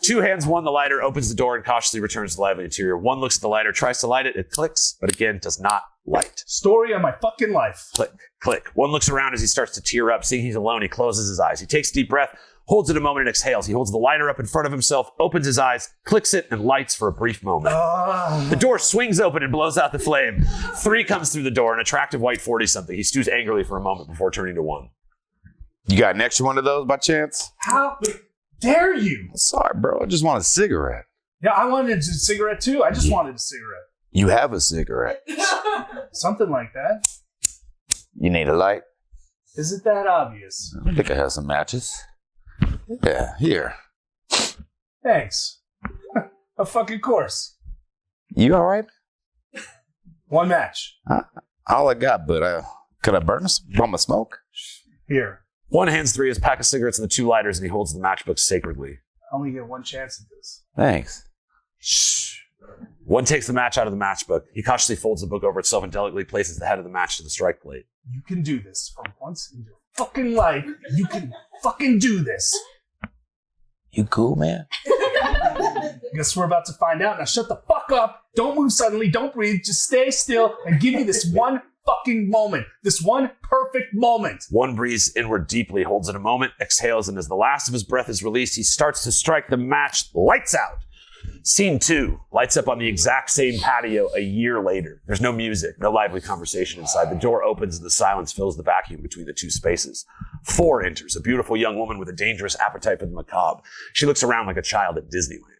2 hands 1 the lighter, opens the door and cautiously returns to the lively interior. 1 looks at the lighter, tries to light it, it clicks, but again does not light. Story of my fucking life. Click, click. 1 looks around as he starts to tear up. Seeing he's alone, he closes his eyes. He takes a deep breath, holds it a moment and exhales. He holds the lighter up in front of himself, opens his eyes, clicks it, and lights for a brief moment. The door swings open and blows out the flame. 3 comes through the door, an attractive white 40-something. He stews angrily for a moment before turning to 1. You got an extra one of those by chance? How dare you? Sorry, bro. I just want a cigarette. Yeah, I wanted a cigarette too. I just wanted a cigarette. You have a cigarette. Something like that. You need a light? Is it that obvious? I think I have some matches. Yeah, here. Thanks. Of fucking course. You all right? 1 match. All I got, but could I burn a smoke? Here. 1 hands 3 his pack of cigarettes and the 2 lighters, and he holds the matchbook sacredly. I only get 1 chance at this. Thanks. Shh. 1 takes the match out of the matchbook. He cautiously folds the book over itself and delicately places the head of the match to the strike plate. You can do this for once in your fucking life. You can fucking do this. You cool, man? Guess we're about to find out. Now shut the fuck up. Don't move suddenly. Don't breathe. Just stay still and give me this one fucking moment. This one perfect moment. 1 breathes inward deeply, holds it a moment, exhales, and as the last of his breath is released, he starts to strike the match. Lights out. Scene 2 lights up on the exact same patio a year later. There's no music, no lively conversation inside. The door opens and the silence fills the vacuum between the 2 spaces. 4 enters, a beautiful young woman with a dangerous appetite for the macabre. She looks around like a child at Disneyland.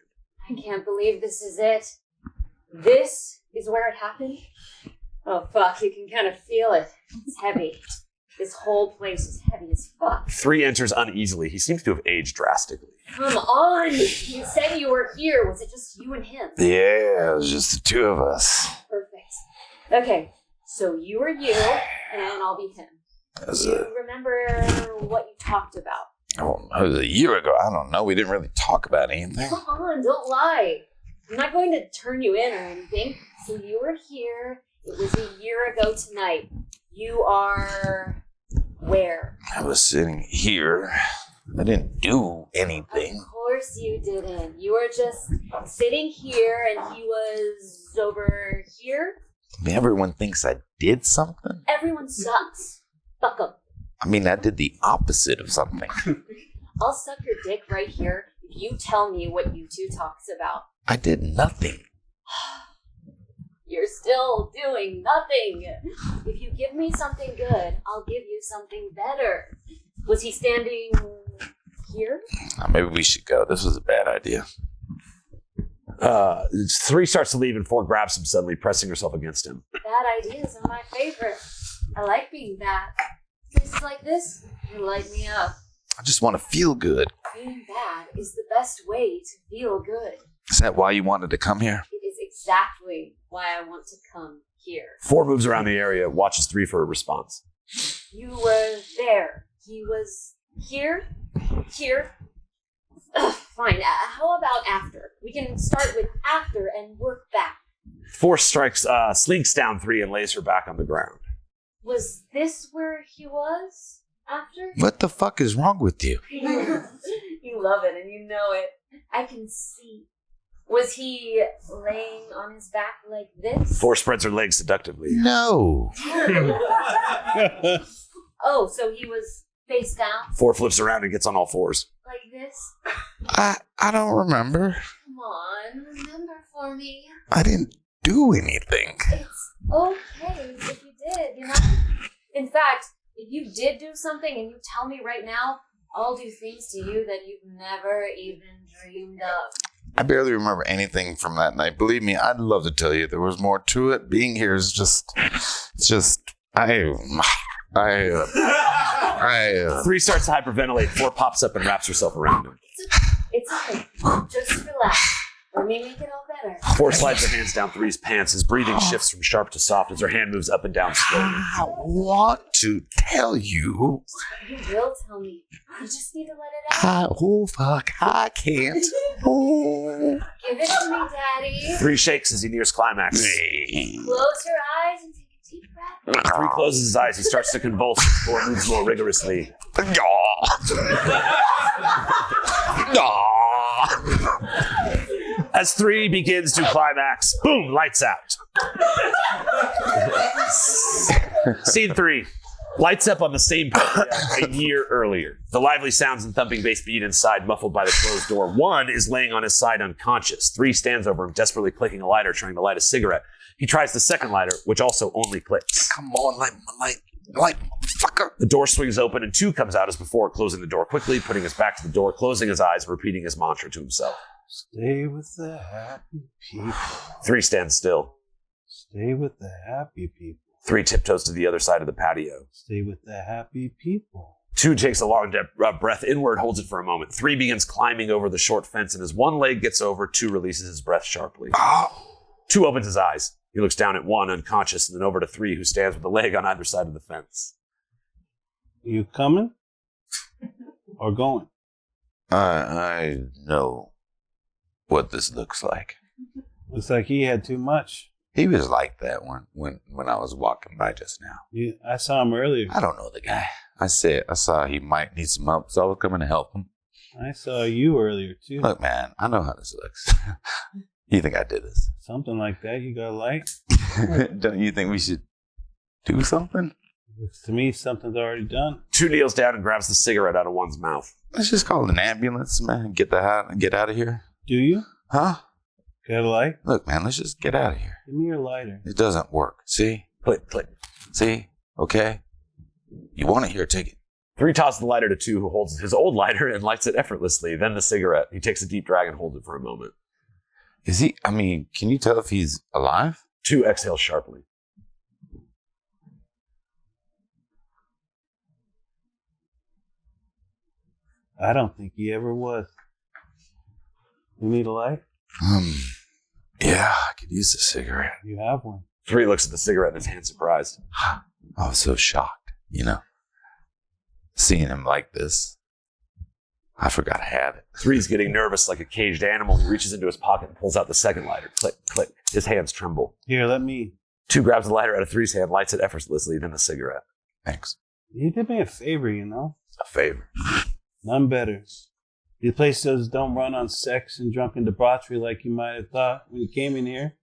I can't believe this is it. This is where it happened? Oh, fuck, you can kind of feel it. It's heavy. This whole place is heavy as fuck. 3 enters uneasily. He seems to have aged drastically. Come on! You said you were here. Was it just you and him? Yeah, it was just the 2 of us. Perfect. Okay, so you are you, and I'll be him. Do you remember what you talked about? Oh, it was a year ago. I don't know. We didn't really talk about anything. Come on, don't lie. I'm not going to turn you in or anything. So you were here. It was a year ago tonight. You are where? I was sitting here. I didn't do anything. Of course you didn't. You were just sitting here and he was over here. I mean, everyone thinks I did something. Everyone sucks. Fuck 'em. I mean, I did the opposite of something. I'll suck your dick right here if you tell me what you two talks about. I did nothing. You're still doing nothing. If you give me something good, I'll give you something better. Was he standing here? Maybe we should go. This was a bad idea. 3 starts to leave and 4 grabs him suddenly, pressing herself against him. Bad ideas are my favorite. I like being bad. Places like this, they light me up. I just want to feel good. Being bad is the best way to feel good. Is that why you wanted to come here? It is exactly why I want to come here. 4 moves around the area, watches 3 for a response. You were there. He was here. Here. Ugh, fine. How about after? We can start with after and work back. 4 strikes, slinks down 3 and lays her back on the ground. Was this where he was after? What the fuck is wrong with you? You love it and you know it. I can see. Was he laying on his back like this? 4 spreads her legs seductively. No. Oh, so he was face down? 4 flips around and gets on all 4s. Like this? I don't remember. Come on, remember for me. I didn't do anything. It's okay if you did, you know? In fact, if you did do something and you tell me right now, I'll do things to you that you've never even dreamed of. I barely remember anything from that night. Believe me, I'd love to tell you there was more to it. Being here is just 3 starts to hyperventilate. 4 pops up and wraps herself around him. It's okay. Just relax. Let me make it all better. 4 slides her hands down 3's pants. His breathing shifts from sharp to soft as her hand moves up and down slowly. I want to tell you. You will tell me. You just need to let it out. Oh, fuck. I can't. Oh. Give it to me, Daddy. 3 shakes as he nears climax. Close your eyes and take a deep breath. 3 closes his eyes. He starts to convulse. 4 moves more rigorously. As 3 begins to climax, boom, lights out. Scene 3. Lights up on the same party a year earlier. The lively sounds and thumping bass beat inside, muffled by the closed door. 1 is laying on his side unconscious. 3 stands over him, desperately clicking a lighter, trying to light a cigarette. He tries the second lighter, which also only clicks. Come on, light, fucker. The door swings open and 2 comes out as before, closing the door quickly, putting his back to the door, closing his eyes, repeating his mantra to himself. Stay with the happy people. 3 stands still. Stay with the happy people. 3 tiptoes to the other side of the patio. Stay with the happy people. 2 takes a long breath inward, holds it for a moment. 3 begins climbing over the short fence, and as 1 leg gets over, 2 releases his breath sharply. 2 opens his eyes. He looks down at 1, unconscious, and then over to 3, who stands with a leg on either side of the fence. You coming? Or going? I know what this looks like. Looks like he had too much. He was like that when I was walking by just now. I saw him earlier. I don't know the guy. I saw he might need some help, so I was coming to help him. I saw you earlier, too. Look, man, I know how this looks. You think I did this? Something like that you got like? Don't you think we should do something? Looks to me something's already done. 2 kneels down and grabs the cigarette out of 1's mouth. Let's just call an ambulance, man. Get out of here. Do you? Huh? Got a light? Look, man, let's just get out of here. Give me your lighter. It doesn't work. See? Click, click. See? Okay? You want it here, take it. 3 tosses the lighter to 2, who holds his old lighter and lights it effortlessly, then the cigarette. He takes a deep drag and holds it for a moment. Is he, can you tell if he's alive? 2 exhales sharply. I don't think he ever was. You need a light? Yeah, I could use a cigarette. You have one. 3 looks at the cigarette in his hand, surprised. I was so shocked, seeing him like this. I forgot I had it. 3's getting nervous like a caged animal. He reaches into his pocket and pulls out the second lighter. Click, click. His hands tremble. Here, let me. 2 grabs the lighter out of 3's hand, lights it effortlessly, then the cigarette. Thanks. You did me a favor, A favor. None better. These places don't run on sex and drunken debauchery like you might have thought when you came in here.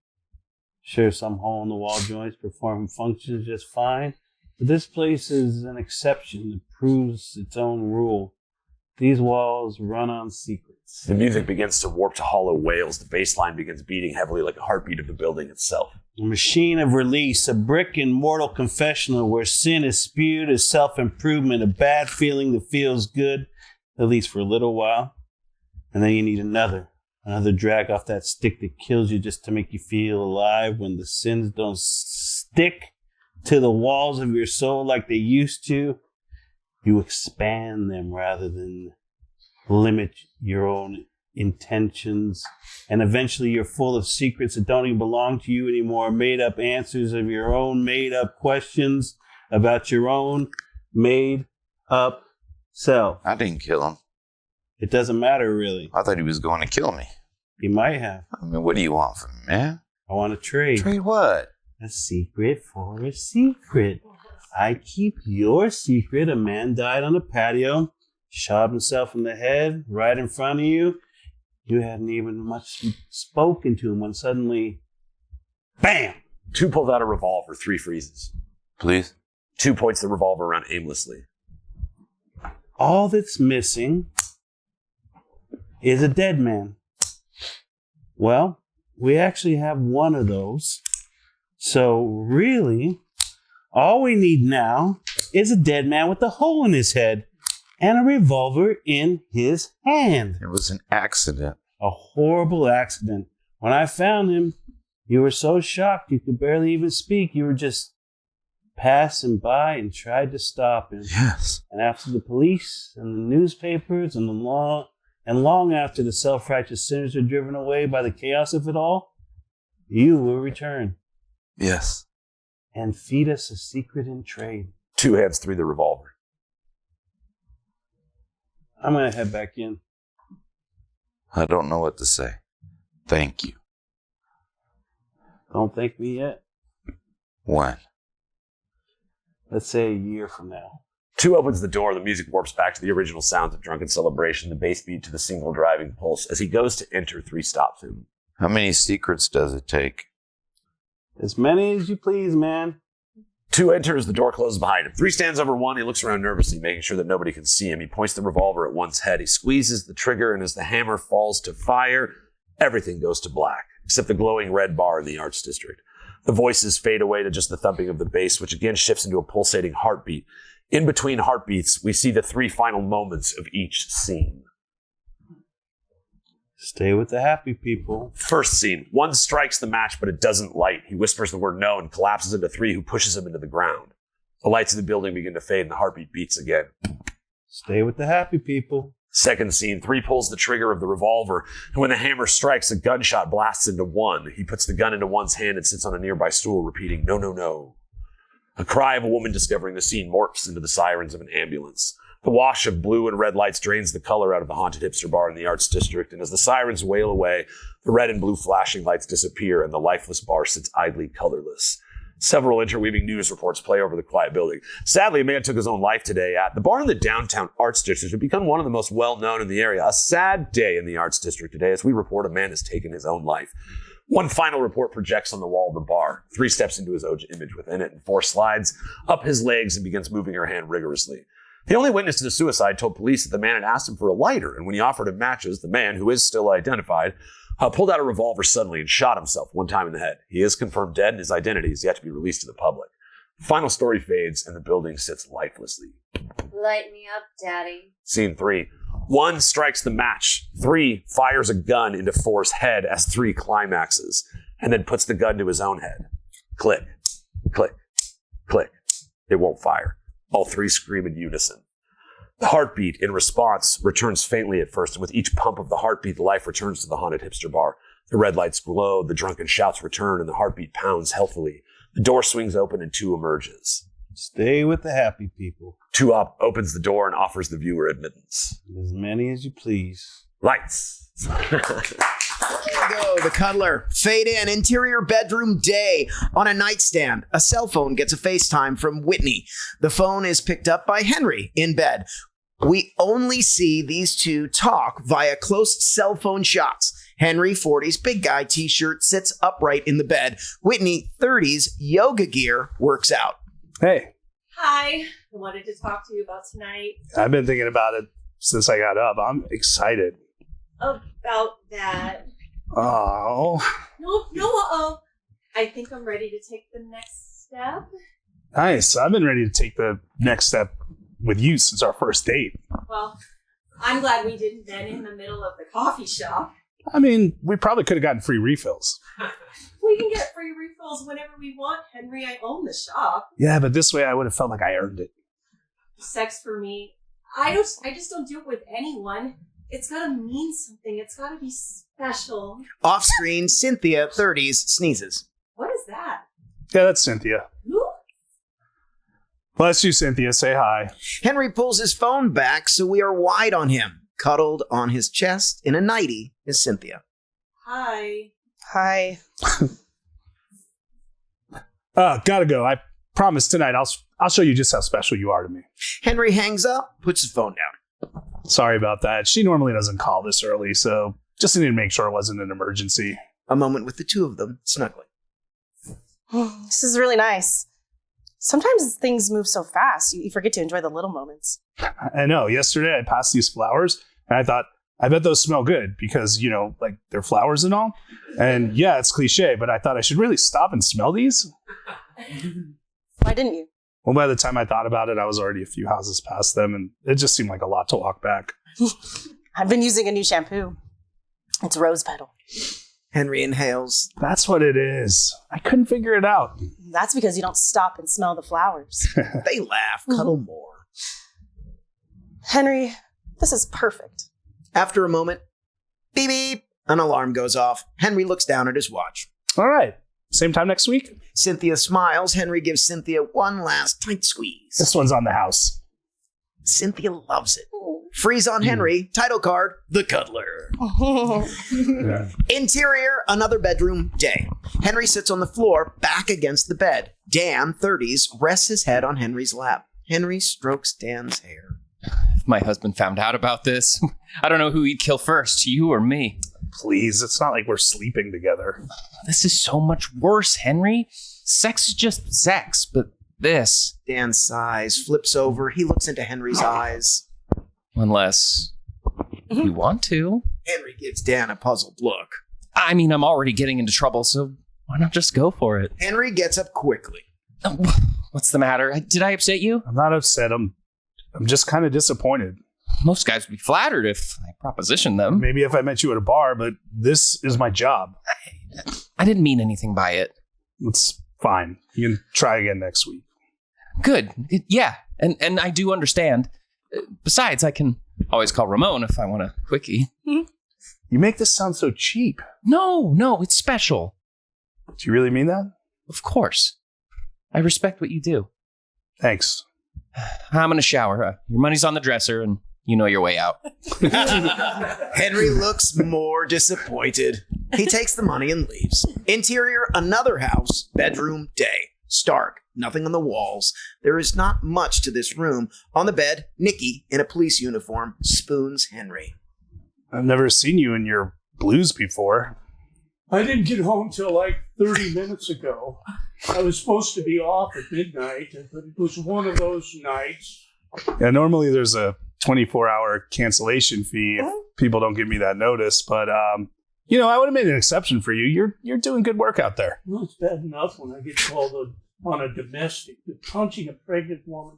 Sure, some hole-in-the-wall joints perform functions just fine, but this place is an exception that proves its own rule. These walls run on secrets. The music begins to warp to hollow wails. The bass line begins beating heavily like a heartbeat of the building itself. A machine of release, a brick and mortal confessional where sin is spewed as self-improvement, a bad feeling that feels good, at least for a little while. And then you need another drag off that stick that kills you just to make you feel alive when the sins don't stick to the walls of your soul like they used to. You expand them rather than limit your own intentions. And eventually you're full of secrets that don't even belong to you anymore. Made up answers of your own made up questions about your own made up self. I didn't kill him. It doesn't matter, really. I thought he was going to kill me. He might have. I mean, what do you want from me, man? I want to trade. Trade what? A secret for a secret. I keep your secret. A man died on a patio, shot himself in the head right in front of you. You hadn't even much spoken to him when suddenly, bam! 2 pulls out a revolver, 3 freezes. Please? 2 points the revolver around aimlessly. All that's missing is a dead man. Well, we actually have one of those. So really, all we need now is a dead man with a hole in his head and a revolver in his hand. It was an accident. A horrible accident. When I found him, you were so shocked you could barely even speak. You were just passing by and tried to stop him. Yes. And after the police and the newspapers and long after the self-righteous sinners are driven away by the chaos of it all, you will return. Yes. And feed us a secret in trade. 2 hands 3 the revolver. I'm going to head back in. I don't know what to say. Thank you. Don't thank me yet. When? Let's say a year from now. 2 opens the door. The music warps back to the original sounds of drunken celebration, the bass beat to the single driving pulse. As he goes to enter, 3 stops him. How many secrets does it take? As many as you please, man. 2 enters. The door closes behind him. 3 stands over 1. He looks around nervously, making sure that nobody can see him. He points the revolver at 1's head. He squeezes the trigger, and as the hammer falls to fire, everything goes to black, except the glowing red bar in the Arts District. The voices fade away to just the thumping of the bass, which again shifts into a pulsating heartbeat. In between heartbeats, we see the 3 final moments of each scene. Stay with the happy people. First scene. 1 strikes the match, but it doesn't light. He whispers the word no and collapses into 3, who pushes him into the ground. The lights of the building begin to fade and the heartbeat beats again. Stay with the happy people. Second scene. 3 pulls the trigger of the revolver, and when the hammer strikes, a gunshot blasts into 1. He puts the gun into 1's hand and sits on a nearby stool, repeating, "No, no, no." A cry of a woman discovering the scene morphs into the sirens of an ambulance. The wash of blue and red lights drains the color out of the haunted hipster bar in the Arts District, and as the sirens wail away, the red and blue flashing lights disappear, and the lifeless bar sits idly colorless. Several interweaving news reports play over the quiet building. Sadly, a man took his own life today at the bar in the downtown Arts District, has become one of the most well-known in the area. A sad day in the Arts District today as we report a man has taken his own life. 1 final report projects on the wall of the bar. 3 steps into his own image within it, and 4 slides up his legs and begins moving her hand rigorously. The only witness to the suicide told police that the man had asked him for a lighter, and when he offered him matches, the man, who is still identified, pulled out a revolver suddenly and shot himself 1 time in the head. He is confirmed dead, and his identity is yet to be released to the public. The final story fades, and the building sits lifelessly. Light me up, Daddy. Scene 3. 1 strikes the match. 3 fires a gun into 4's head as 3 climaxes, and then puts the gun to his own head. Click, click, click. It won't fire. All 3 scream in unison. The heartbeat, in response, returns faintly at first, and with each pump of the heartbeat, the life returns to the haunted hipster bar. The red lights glow, the drunken shouts return, and the heartbeat pounds healthily. The door swings open and 2 emerges. Stay with the happy people. 2 opens the door and offers the viewer admittance. As many as you please. Lights. There we go, the cuddler. Fade in, interior bedroom day. On a nightstand, a cell phone gets a FaceTime from Whitney. The phone is picked up by Henry in bed. We only see these two talk via close cell phone shots. Henry, 40s, big guy t-shirt, sits upright in the bed. Whitney, 30s, yoga gear, works out. Hey, Hi. I wanted to talk to you about tonight. I've been thinking about it since I got up. I'm excited. About that. Oh, No, I think I'm ready to take the next step. nice. I've been ready to take the next step with you since our first date. Well, I'm glad we didn't then in the middle of the coffee shop. I mean, we probably could have gotten free refills. We can get free refills whenever we want, Henry. I own the shop. Yeah, but this way I would have felt like I earned it. Sex for me, I just don't do it with anyone. It's gotta mean something. It's gotta be special. Off screen, Cynthia, 30s, sneezes. What is that? Yeah, that's Cynthia. Who? Bless you, Cynthia. Say hi. Henry pulls his phone back so we are wide on him. Cuddled on his chest in a nightie is Cynthia. Hi. Hi. Gotta go. I promise tonight I'll show you just how special you are to me. Henry hangs up, puts his phone down. Sorry about that. She normally doesn't call this early, so just needed to make sure it wasn't an emergency. A moment with the two of them snuggling. This is really nice. Sometimes things move so fast, you forget to enjoy the little moments. I know. Yesterday I passed these flowers and I thought, I bet those smell good because, you know, like they're flowers and all. And yeah, it's cliche, but I thought I should really stop and smell these. Why didn't you? Well, by the time I thought about it, I was already a few houses past them and it just seemed like a lot to walk back. I've been using a new shampoo. It's rose petal. Henry inhales. That's what it is. I couldn't figure it out. That's because you don't stop and smell the flowers. They laugh, cuddle more. Henry, this is perfect. After a moment, beep beep, an alarm goes off. Henry looks down at his watch. All right. Same time next week? Cynthia smiles. Henry gives Cynthia one last tight squeeze. This one's on the house. Cynthia loves it. Freeze on Henry. Title card, The Cuddler. Yeah. Interior, another bedroom, day. Henry sits on the floor, back against the bed. Dan, 30s, rests his head on Henry's lap. Henry strokes Dan's hair. If my husband found out about this, I don't know who he'd kill first, you or me. Please, it's not like we're sleeping together. This is so much worse, Henry. Sex is just sex, but this... Dan sighs, flips over. He looks into Henry's eyes. Unless you want to. Henry gives Dan a puzzled look. I mean, I'm already getting into trouble, so why not just go for it? Henry gets up quickly. What's the matter? Did I upset you? I'm not upset. I'm just kind of disappointed. Most guys would be flattered if I propositioned them. Maybe if I met you at a bar, but this is my job. I didn't mean anything by it. It's fine. You can try again next week. Good. Yeah, and I do understand. Besides, I can always call Ramon if I want a quickie. You make this sound so cheap. No, it's special. Do you really mean that? Of course. I respect what you do. Thanks. I'm going to shower. Your money's on the dresser, and you know your way out. Henry looks more disappointed. He takes the money and leaves. Interior, another house, bedroom, day. Stark, nothing on the walls. There is not much to this room. On the bed, Nikki, in a police uniform, spoons Henry. I've never seen you in your blues before. I didn't get home till like 30 minutes ago. I was supposed to be off at midnight, but it was one of those nights. Yeah, normally there's a 24-hour cancellation fee if people don't give me that notice, but you know, I would have made an exception for you. You're doing good work out there. Well, it's bad enough when I get called on a domestic, but punching a pregnant woman.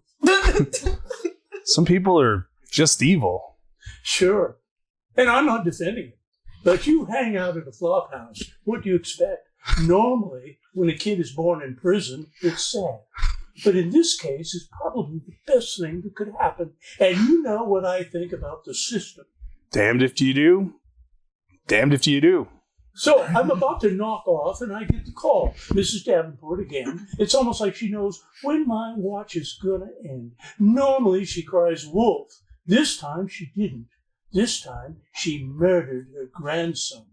Some people are just evil. Sure. And I'm not defending it. But you hang out at a flop house. What do you expect? Normally, when a kid is born in prison, it's sad. But in this case, it's probably the best thing that could happen. And you know what I think about the system. Damned if you do. Damned if you do. So I'm about to knock off and I get the call. Mrs. Davenport again. It's almost like she knows when my watch is going to end. Normally she cries wolf. This time she didn't. This time she murdered her grandson.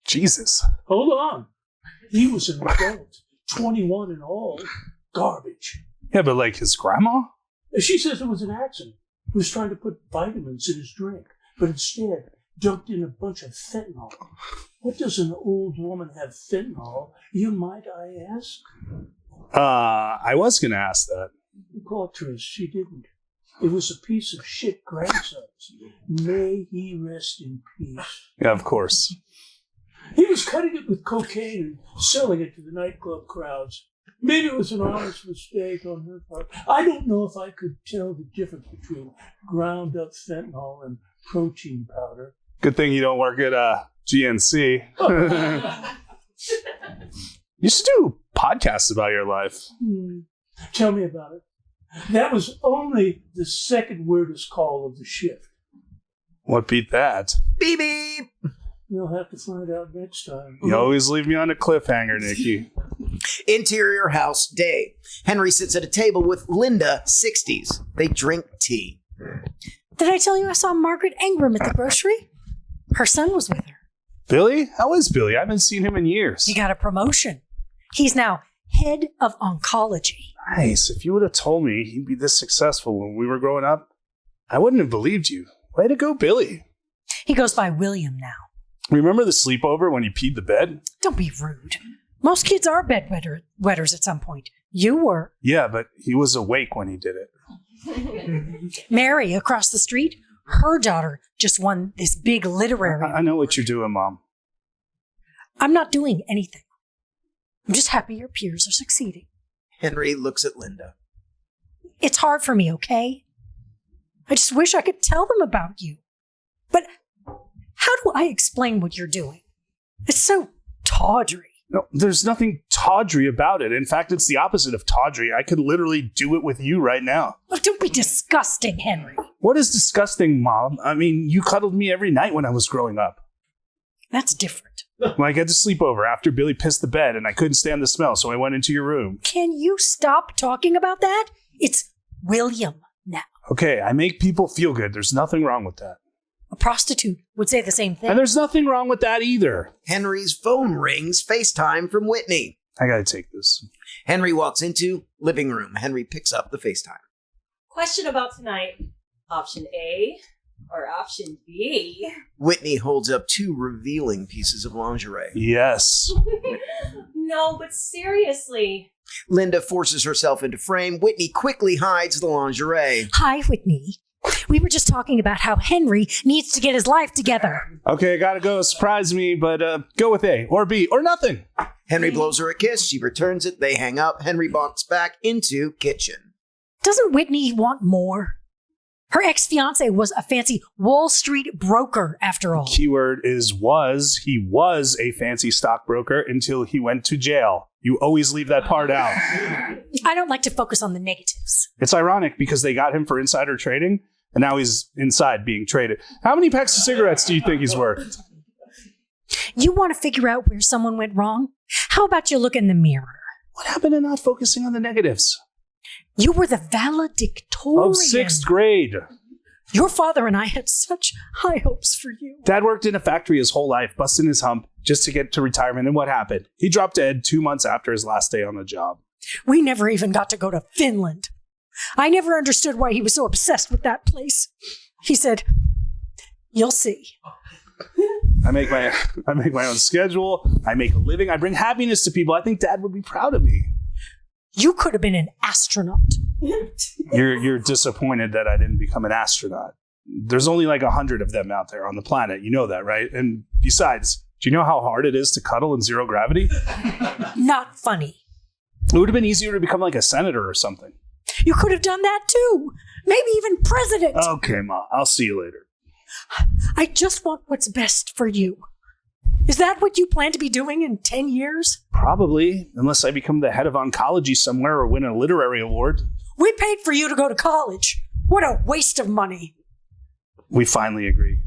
Jesus. Hold on. He was an adult. 21 in all. Garbage. Yeah, but like his grandma? She says it was an accident. was trying to put vitamins in his drink, but instead dumped in a bunch of fentanyl. What does an old woman have fentanyl, you might I ask? I was going to ask that. Poor Trish, she didn't. It was a piece of shit grandson's. May he rest in peace. Yeah, of course. He was cutting it with cocaine and selling it to the nightclub crowds. Maybe it was an honest mistake on her part. I don't know if I could tell the difference between ground up fentanyl and protein powder. Good thing you don't work at GNC. You should do podcasts about your life. Tell me about it. That was only the second weirdest call of the shift. What beat that? Beep beep. You'll have to find out next time. You always leave me on a cliffhanger, Nikki. Interior house day. Henry sits at a table with Linda, 60s. They drink tea. Did I tell you I saw Margaret Ingram at the grocery? Her son was with her. Billy? How is Billy? I haven't seen him in years. He got a promotion. He's now head of oncology. Nice. If you would have told me he'd be this successful when we were growing up, I wouldn't have believed you. Way to go, Billy. He goes by William now. Remember the sleepover when he peed the bed? Don't be rude. Most kids are bedwetters at some point. You were. Yeah, but he was awake when he did it. Mary, across the street, her daughter just won this big literary. I know what you're doing, Mom. I'm not doing anything. I'm just happy your peers are succeeding. Henry looks at Linda. It's hard for me, okay? I just wish I could tell them about you. But how do I explain what you're doing? It's so tawdry. No, there's nothing tawdry about it. In fact, it's the opposite of tawdry. I could literally do it with you right now. Oh, don't be disgusting, Henry. What is disgusting, Mom? I mean, you cuddled me every night when I was growing up. That's different. When I got to sleep over after Billy pissed the bed and I couldn't stand the smell, so I went into your room. Can you stop talking about that? It's William now. Okay, I make people feel good. There's nothing wrong with that. A prostitute would say the same thing. And there's nothing wrong with that either. Henry's phone rings. FaceTime from Whitney. I gotta take this. Henry walks into living room. Henry picks up the FaceTime. Question about tonight. Option A or option B? Whitney holds up two revealing pieces of lingerie. Yes. No, but seriously. Linda forces herself into frame. Whitney quickly hides the lingerie. Hi, Whitney. We were just talking about how Henry needs to get his life together. Okay, I gotta go. Surprise me, but go with A or B or nothing. Henry blows her a kiss. She returns it. They hang up. Henry walks back into kitchen. Doesn't Whitney want more? Her ex-fiance was a fancy Wall Street broker, after all. Keyword is was. He was a fancy stockbroker until he went to jail. You always leave that part out. I don't like to focus on the negatives. It's ironic because they got him for insider trading, and now he's inside being traded. How many packs of cigarettes do you think he's worth? You want to figure out where someone went wrong? How about you look in the mirror? What happened to not focusing on the negatives? You were the valedictorian. Of 6th grade. Your father and I had such high hopes for you. Dad worked in a factory his whole life, busting his hump just to get to retirement. And what happened? He dropped dead 2 months after his last day on the job. We never even got to go to Finland. I never understood why he was so obsessed with that place. He said, "You'll see." I make my own schedule. I make a living. I bring happiness to people. I think Dad would be proud of me. You could have been an astronaut. You're disappointed that I didn't become an astronaut. There's only like 100 of them out there on the planet. You know that, right? And besides, do you know how hard it is to cuddle in zero gravity? Not funny. It would have been easier to become like a senator or something. You could have done that too. Maybe even president. Okay, Ma. I'll see you later. I just want what's best for you. Is that what you plan to be doing in 10 years? Probably, unless I become the head of oncology somewhere or win a literary award. We paid for you to go to college. What a waste of money. We finally agree.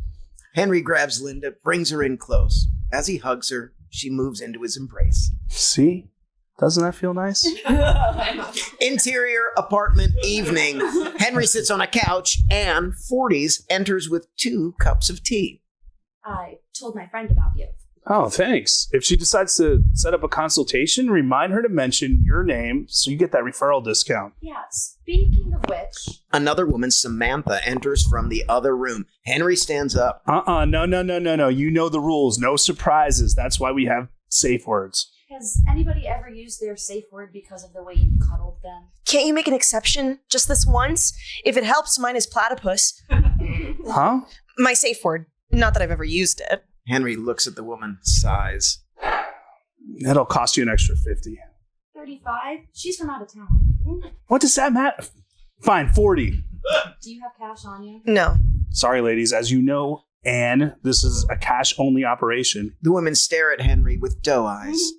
Henry grabs Linda, brings her in close. As he hugs her, she moves into his embrace. See? Doesn't that feel nice? Interior apartment evening. Henry sits on a couch and 40s enters with 2 cups of tea. I told my friend about you. Oh, thanks. If she decides to set up a consultation, remind her to mention your name so you get that referral discount. Yeah, speaking of which. Another woman, Samantha, enters from the other room. Henry stands up. No. You know the rules. No surprises. That's why we have safe words. Has anybody ever used their safe word because of the way you cuddled them? Can't you make an exception just this once? If it helps, mine is platypus. Huh? My safe word. Not that I've ever used it. Henry looks at the woman, sighs. That'll cost you an extra 50. 35? She's from out of town. What does that matter? Fine, 40. Do you have cash on you? No. Sorry, ladies. As you know, Anne, this is a cash-only operation. The women stare at Henry with doe eyes.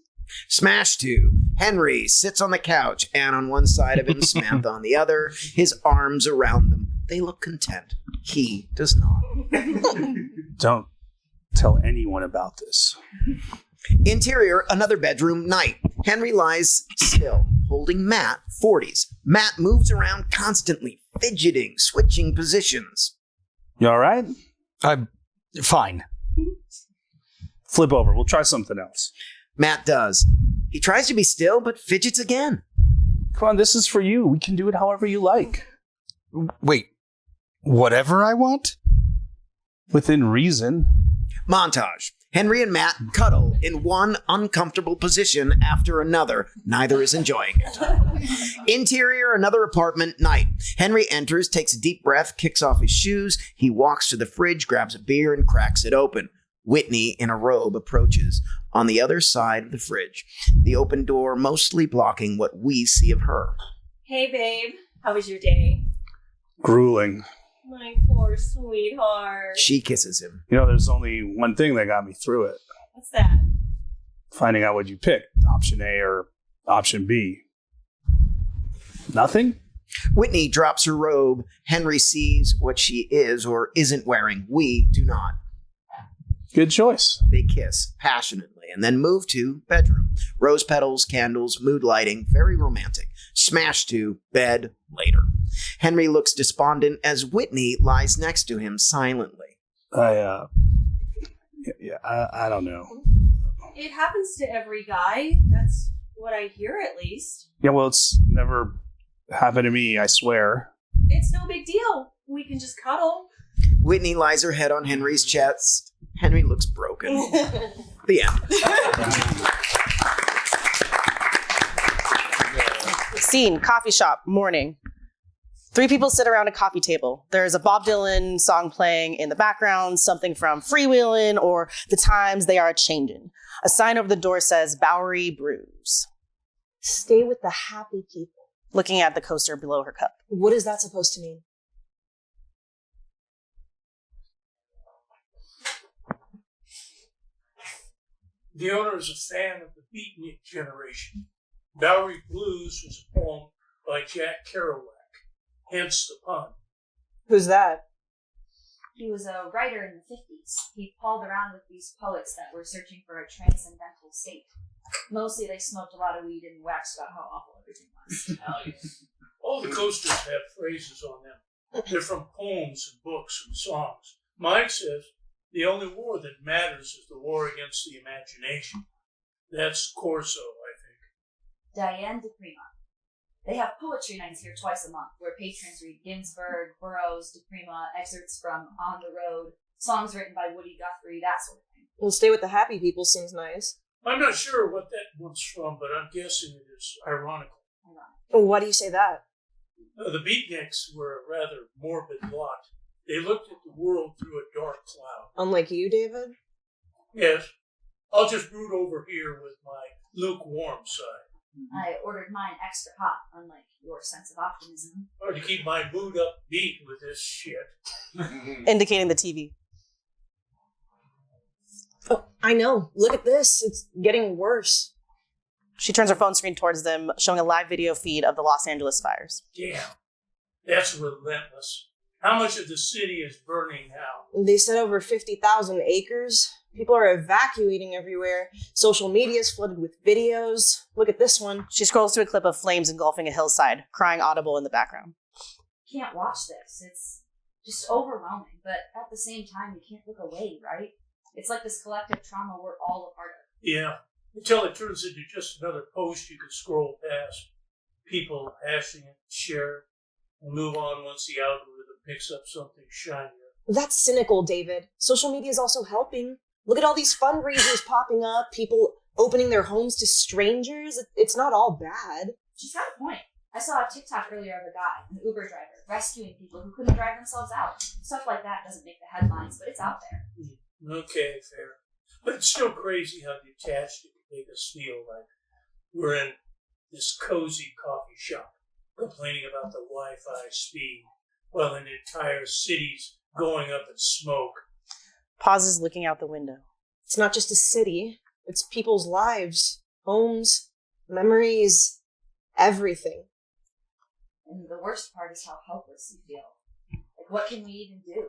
Smash 2. Henry sits on the couch, Anne on one side of him, Samantha on the other, his arms around them. They look content. He does not. Don't tell anyone about this. Interior, another bedroom, night. Henry lies still, holding Matt, 40s. Matt moves around constantly, fidgeting, switching positions. You all right? I'm fine. Flip over. We'll try something else. Matt does. He tries to be still, but fidgets again. Come on, this is for you. We can do it however you like. Wait, whatever I want? Within reason. Montage. Henry and Matt cuddle in one uncomfortable position after another. Neither is enjoying it. Interior, another apartment, night. Henry enters, takes a deep breath, kicks off his shoes. He walks to the fridge, grabs a beer, and cracks it open. Whitney, in a robe, approaches on the other side of the fridge, the open door mostly blocking what we see of her. Hey, babe. How was your day? Grueling. My poor sweetheart. She kisses him. You know, there's only one thing that got me through it. What's that? Finding out what you picked, option A or option B. Nothing? Whitney drops her robe. Henry sees what she is or isn't wearing. We do not. Good choice. They kiss passionately and then move to bedroom. Rose petals, candles, mood lighting, very romantic. Smash to bed later. Henry looks despondent as Whitney lies next to him silently. I don't know. It happens to every guy. That's what I hear, at least. Yeah, well, it's never happened to me, I swear. It's no big deal. We can just cuddle. Whitney lies her head on Henry's chest. Henry looks broken. The end. Scene, coffee shop, morning. 3 people sit around a coffee table. There's a Bob Dylan song playing in the background, something from Freewheelin' or The Times They Are A-Changin'. A sign over the door says Bowery Brews. Stay with the happy people. Looking at the coaster below her cup. What is that supposed to mean? The owner is a fan of the beatnik generation. Bowery Blues was a poem by Jack Kerouac, hence the pun. Who's that? He was a writer in the 50s. He palled around with these poets that were searching for a transcendental state. Mostly they smoked a lot of weed and waxed about how awful everything was. Hell yeah. All the coasters have phrases on them. They're from poems and books and songs. Mine says, the only war that matters is the war against the imagination. That's Corso, I think. Diane DePrima. They have poetry nights here twice a month, where patrons read Ginsberg, Burroughs, DePrima, excerpts from On the Road, songs written by Woody Guthrie, that sort of thing. Well, Stay with the Happy People seems nice. I'm not sure what that one's from, but I'm guessing it is ironical. Well, why do you say that? The beatniks were a rather morbid lot. They looked at the world through a dark cloud. Unlike you, David? Yes. I'll just brood over here with my lukewarm side. I ordered mine extra hot, unlike your sense of optimism. Hard to keep my mood upbeat with this shit. Indicating the TV. Oh, I know. Look at this. It's getting worse. She turns her phone screen towards them, showing a live video feed of the Los Angeles fires. Damn. That's relentless. How much of the city is burning now? They said over 50,000 acres. People are evacuating everywhere. Social media is flooded with videos. Look at this one. She scrolls to a clip of flames engulfing a hillside, crying audible in the background. Can't watch this. It's just overwhelming, but at the same time, you can't look away, right? It's like this collective trauma we're all a part of. Yeah, until it turns into just another post you could scroll past. People hashing it, share it, and move on once the algorithm picks up something shinier. That's cynical, David. Social media is also helping. Look at all these fundraisers popping up, people opening their homes to strangers. It's not all bad. She's got a point. I saw a TikTok earlier of a guy, an Uber driver, rescuing people who couldn't drive themselves out. Stuff like that doesn't make the headlines, but it's out there. Okay, fair. But it's still crazy how detached it can make us feel like we're in this cozy coffee shop complaining about the Wi-Fi speed while an entire city's going up in smoke. Pauses, looking out the window. It's not just a city. It's people's lives, homes, memories, everything. And the worst part is how helpless you feel. Like, what can we even do?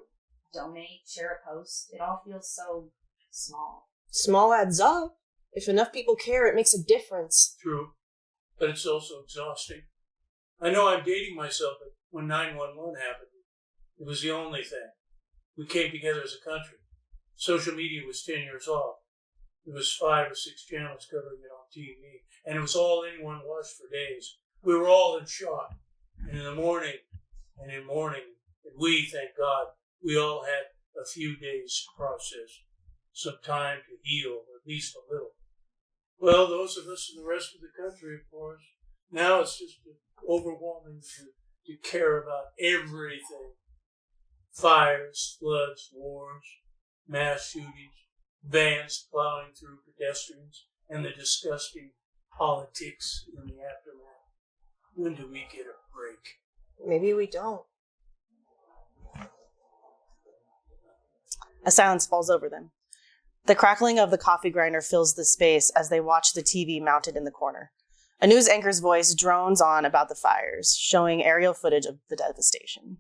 Donate, share a post. It all feels so small. Small adds up. If enough people care, it makes a difference. True. But it's also exhausting. I know I'm dating myself, but when 911 happened, it was the only thing. We came together as a country. Social media was 10 years off. There was 5 or 6 channels covering it on TV, and it was all anyone watched for days. We were all in shock. And in morning, and we, thank God, we all had a few days to process, some time to heal, or at least a little. Well, those of us in the rest of the country, of course, now it's just overwhelming to care about everything. Fires, floods, wars, mass shootings, vans plowing through pedestrians, and the disgusting politics in the aftermath. When do we get a break? Maybe we don't. A silence falls over them. The crackling of the coffee grinder fills the space as they watch the TV mounted in the corner. A news anchor's voice drones on about the fires, showing aerial footage of the devastation.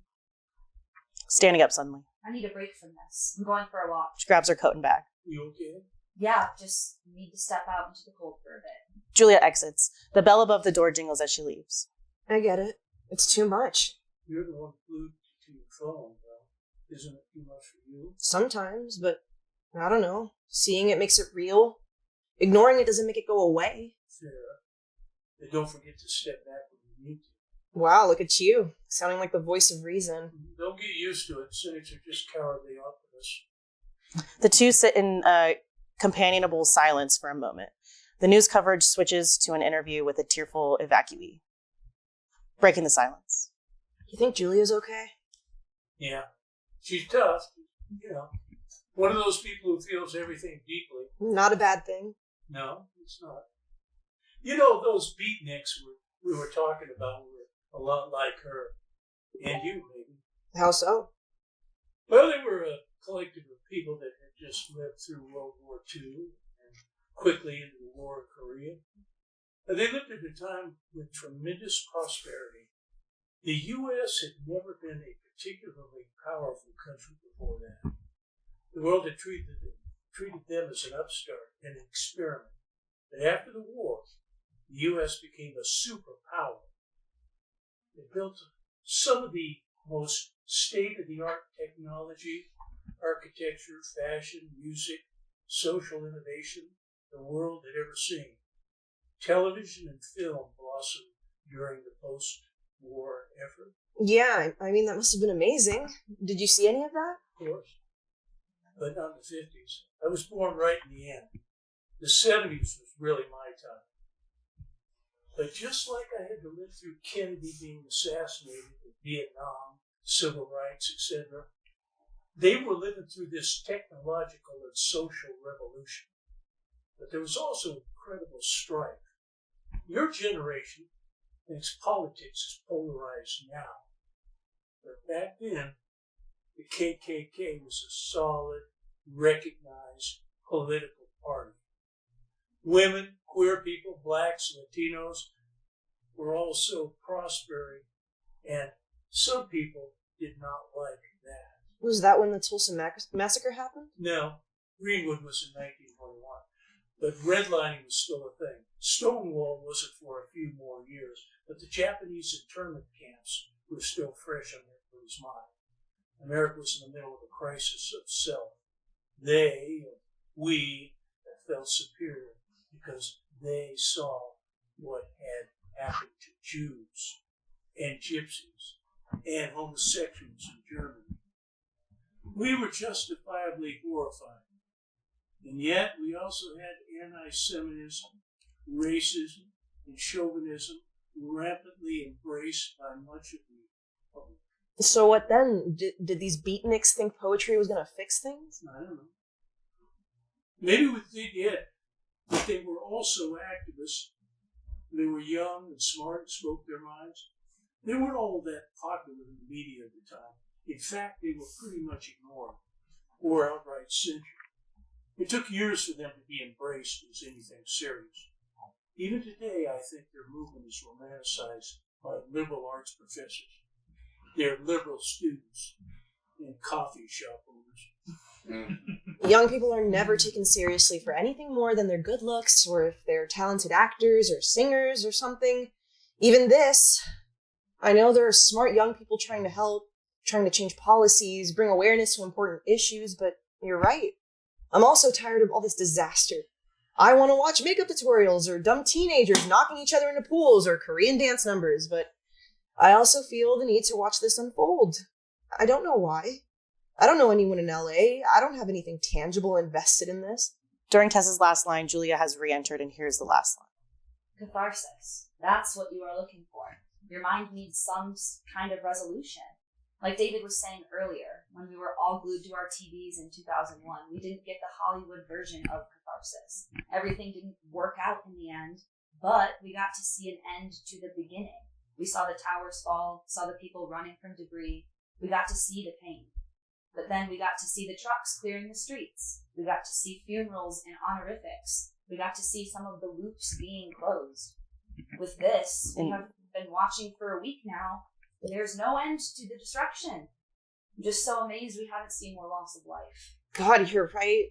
Standing up suddenly, I need a break from this. I'm going for a walk. she grabs her coat and bag. You okay? Yeah, just need to step out into the cold for a bit. Julia exits. The bell above the door jingles as she leaves. I get it. It's too much. You're the one glued to your phone, though. Isn't it too much for you? Sometimes, but I don't know. Seeing it makes it real. Ignoring it doesn't make it go away. Fair. And don't forget to step back when you need to. Wow, look at you. Sounding like the voice of reason. Don't get used to it. Cynics are just cowardly optimists. The two sit in companionable silence for a moment. The news coverage switches to an interview with a tearful evacuee. Breaking the silence. You think Julia's okay? Yeah. She's tough. You know, one of those people who feels everything deeply. Not a bad thing. No, it's not. You know, those beatniks we were talking about were a lot like her. And you, maybe. How so? Well, they were a collective of people that had just lived through World War II and quickly into the war in Korea. And they lived at a time with tremendous prosperity. The U.S. had never been a particularly powerful country before that. The world had treated them as an upstart and an experiment. But after the war, the U.S. became a superpower. They built some of the most state-of-the-art technology, architecture, fashion, music, social innovation the world had ever seen. Television and film blossomed during the post-war effort. Yeah, I mean, that must have been amazing. Did you see any of that? Of course. But not in the 50s. I was born right in the end. The 70s was really my time. But just like I had to live through Kennedy being assassinated, Vietnam, civil rights, etc., they were living through this technological and social revolution. But there was also incredible strife. Your generation thinks politics is polarized now. But back then, the KKK was a solid, recognized political party. Women, queer people, blacks, Latinos were also prospering, and some people did not like that. Was that when the Tulsa massacre happened? No, Greenwood was in 1921, but redlining was still a thing. Stonewall wasn't for a few more years, but the Japanese internment camps were still fresh on everybody's mind. America was in the middle of a crisis of self. We felt superior because they saw what had happened to Jews and gypsies and homosexuals in Germany. We were justifiably horrified. And yet we also had anti-Semitism, racism, and chauvinism rampantly embraced by much of the public. So what then? Did these beatniks think poetry was going to fix things? I don't know. Maybe they did, but they were also activists. They were young and smart and spoke their minds. They weren't all that popular in the media at the time. In fact, they were pretty much ignored or outright censored. It took years for them to be embraced as anything serious. Even today, I think their movement is romanticized by liberal arts professors. They're liberal students and coffee shop owners. Young people are never taken seriously for anything more than their good looks, or if they're talented actors or singers or something. Even this, I know there are smart young people trying to help, trying to change policies, bring awareness to important issues, but you're right. I'm also tired of all this disaster. I want to watch makeup tutorials or dumb teenagers knocking each other into pools or Korean dance numbers, but I also feel the need to watch this unfold. I don't know why. I don't know anyone in LA. I don't have anything tangible invested in this. During Tessa's last line, Julia has re-entered, and here's the last line. Catharsis. That's what you are looking for. Your mind needs some kind of resolution. Like David was saying earlier, when we were all glued to our TVs in 2001, we didn't get the Hollywood version of catharsis. Everything didn't work out in the end, but we got to see an end to the beginning. We saw the towers fall, saw the people running from debris. We got to see the pain. But then we got to see the trucks clearing the streets. We got to see funerals and honorifics. We got to see some of the loops being closed. With this, we have been watching for a week now. There's no end to the destruction. I'm just so amazed we haven't seen more loss of life. God, you're right.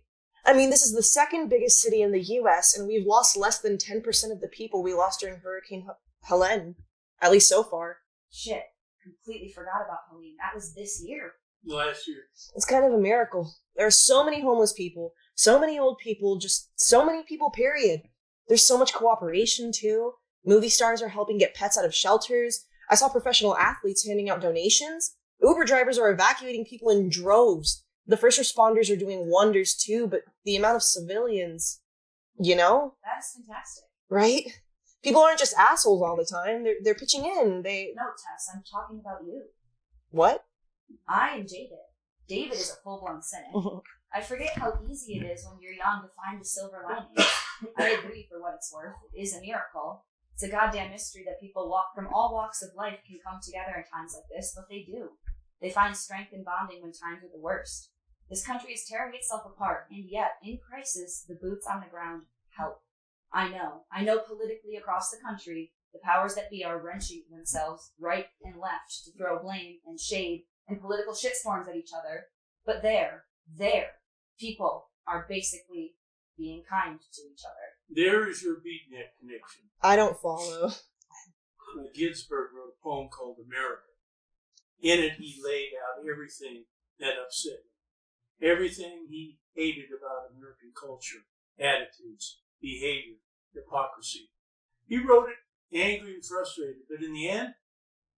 I mean, this is the second biggest city in the U.S., and we've lost less than 10% of the people we lost during Hurricane Helene. At least so far. Shit. Completely forgot about Helene. That was this year. Last year. It's kind of a miracle. There are so many homeless people, so many old people, just so many people, period. There's so much cooperation, too. Movie stars are helping get pets out of shelters. I saw professional athletes handing out donations. Uber drivers are evacuating people in droves. The first responders are doing wonders, too, but the amount of civilians, you know? That is fantastic. Right? People aren't just assholes all the time. They're pitching in. No, Tess, I'm talking about you. What? I am jaded. David is a full-blown cynic. I forget how easy it is when you're young to find the silver lining. I agree for what it's worth. It is a miracle. It's a goddamn mystery that people from all walks of life can come together in times like this, but they do. They find strength in bonding when times are the worst. This country is tearing itself apart, and yet, in crisis, the boots on the ground help. I know politically across the country, the powers that be are wrenching themselves right and left to throw blame and shade and political shitstorms at each other, but there, people are basically being kind to each other. There is your beatnik connection. I don't follow. Ginsberg wrote a poem called America. In it, he laid out everything that upset him. Everything he hated about American culture, attitudes, behavior, hypocrisy. He wrote it angry and frustrated, but in the end,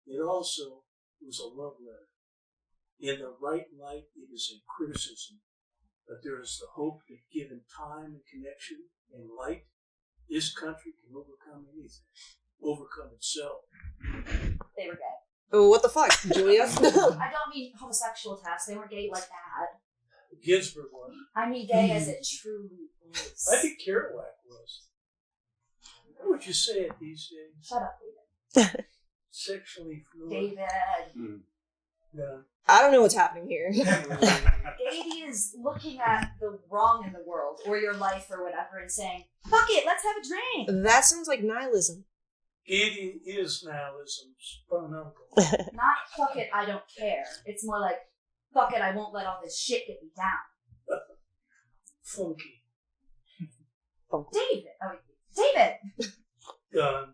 it also was a love letter. In the right light, it is a criticism, but there is the hope that given time and connection and light, this country can overcome anything, overcome itself. They were gay. Oh, what the fuck, Julia? I don't mean homosexual, Tess. They weren't gay like that. Ginsberg was. I mean gay as it truly is. I think Kerouac was. How would you say it these days? Shut up, David. Sexually fluid. David. No. I don't know what's happening here. Gaiety is looking at the wrong in the world, or your life, or whatever, and saying, fuck it, let's have a drink. That sounds like nihilism. Gaiety is nihilism's fundamental. Not fuck it, I don't care. It's more like, fuck it, I won't let all this shit get me down. Funky. David! Oh, David! Done.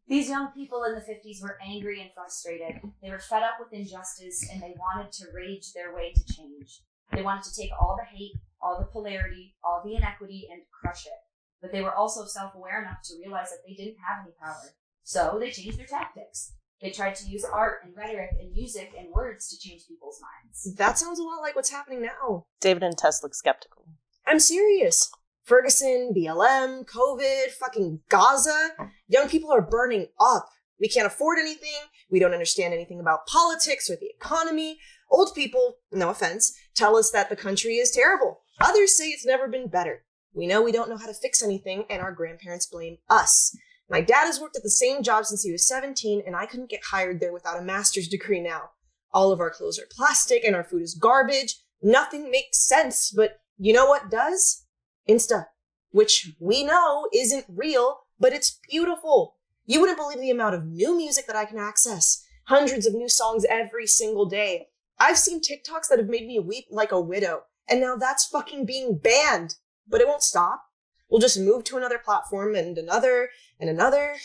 These young people in the 50s were angry and frustrated. They were fed up with injustice, and they wanted to rage their way to change. They wanted to take all the hate, all the polarity, all the inequity, and crush it. But they were also self-aware enough to realize that they didn't have any power. So they changed their tactics. They tried to use art and rhetoric and music and words to change people's minds. That sounds a lot like what's happening now. David and Tess look skeptical. I'm serious. Ferguson, BLM, COVID, fucking Gaza. Young people are burning up. We can't afford anything. We don't understand anything about politics or the economy. Old people, no offense, tell us that the country is terrible. Others say it's never been better. We know we don't know how to fix anything, and our grandparents blame us. My dad has worked at the same job since he was 17, and I couldn't get hired there without a master's degree now. All of our clothes are plastic, and our food is garbage. Nothing makes sense, but you know what does? Insta, which we know isn't real, but it's beautiful. You wouldn't believe the amount of new music that I can access. Hundreds of new songs every single day. I've seen TikToks that have made me weep like a widow, and now that's fucking being banned. But it won't stop. We'll just move to another platform and another and another.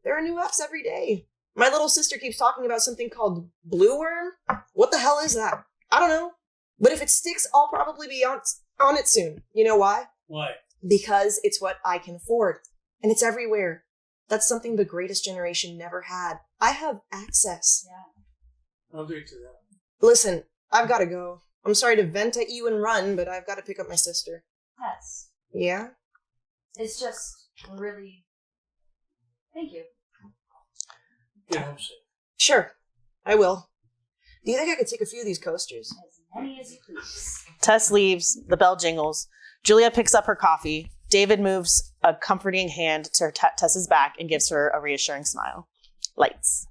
There are new apps every day. My little sister keeps talking about something called Blue Worm. What the hell is that? I don't know. But if it sticks, I'll probably be on it soon. You know why? Why? Because it's what I can afford. And it's everywhere. That's something the greatest generation never had. I have access. Yeah. I'll agree to that. Listen, I've got to go. I'm sorry to vent at you and run, but I've got to pick up my sister. Yes. Yeah? It's just really... Thank you. Get home safe. Sure, I will. Do you think I could take a few of these coasters? As many as you please. Tess leaves, the bell jingles. Julia picks up her coffee. David moves a comforting hand to Tess's back and gives her a reassuring smile. Lights.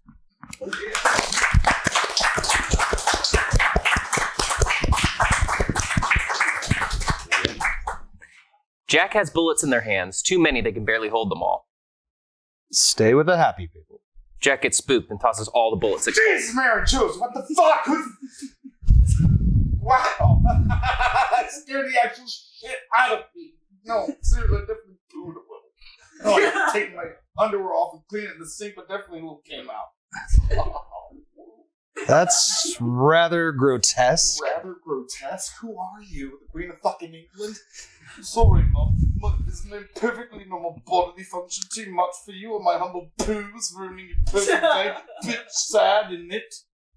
Jack has bullets in their hands, too many they can barely hold them all. Stay with the happy people. Jack gets spooked and tosses all the bullets. Jesus, Mary Joseph, what the fuck? Wow. That scared the actual shit out of me. No, seriously, I definitely pooed a little. No, I had to take my underwear off and clean it in the sink, but definitely a little came out. That's rather grotesque. Rather grotesque? Who are you? The Queen of fucking England? Sorry, Mum. Isn't a perfectly normal bodily function too much for you, or my humble poos ruining your perfect day? Bitch sad, isn't it?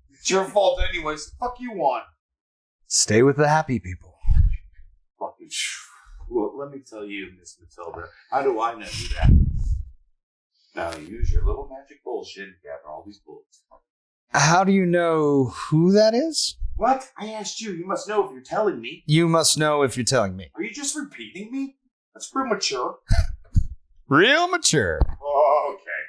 It's your fault anyway, so fuck you want. Stay with the happy people. Fucking well, let me tell you, Miss Matilda, how do I know you that? Now use your little magic bullshit and gather all these bullets. How do you know who that is? What? I asked you. You must know if you're telling me. You must know if you're telling me. Are you just repeating me? That's premature. Real mature. Oh, okay.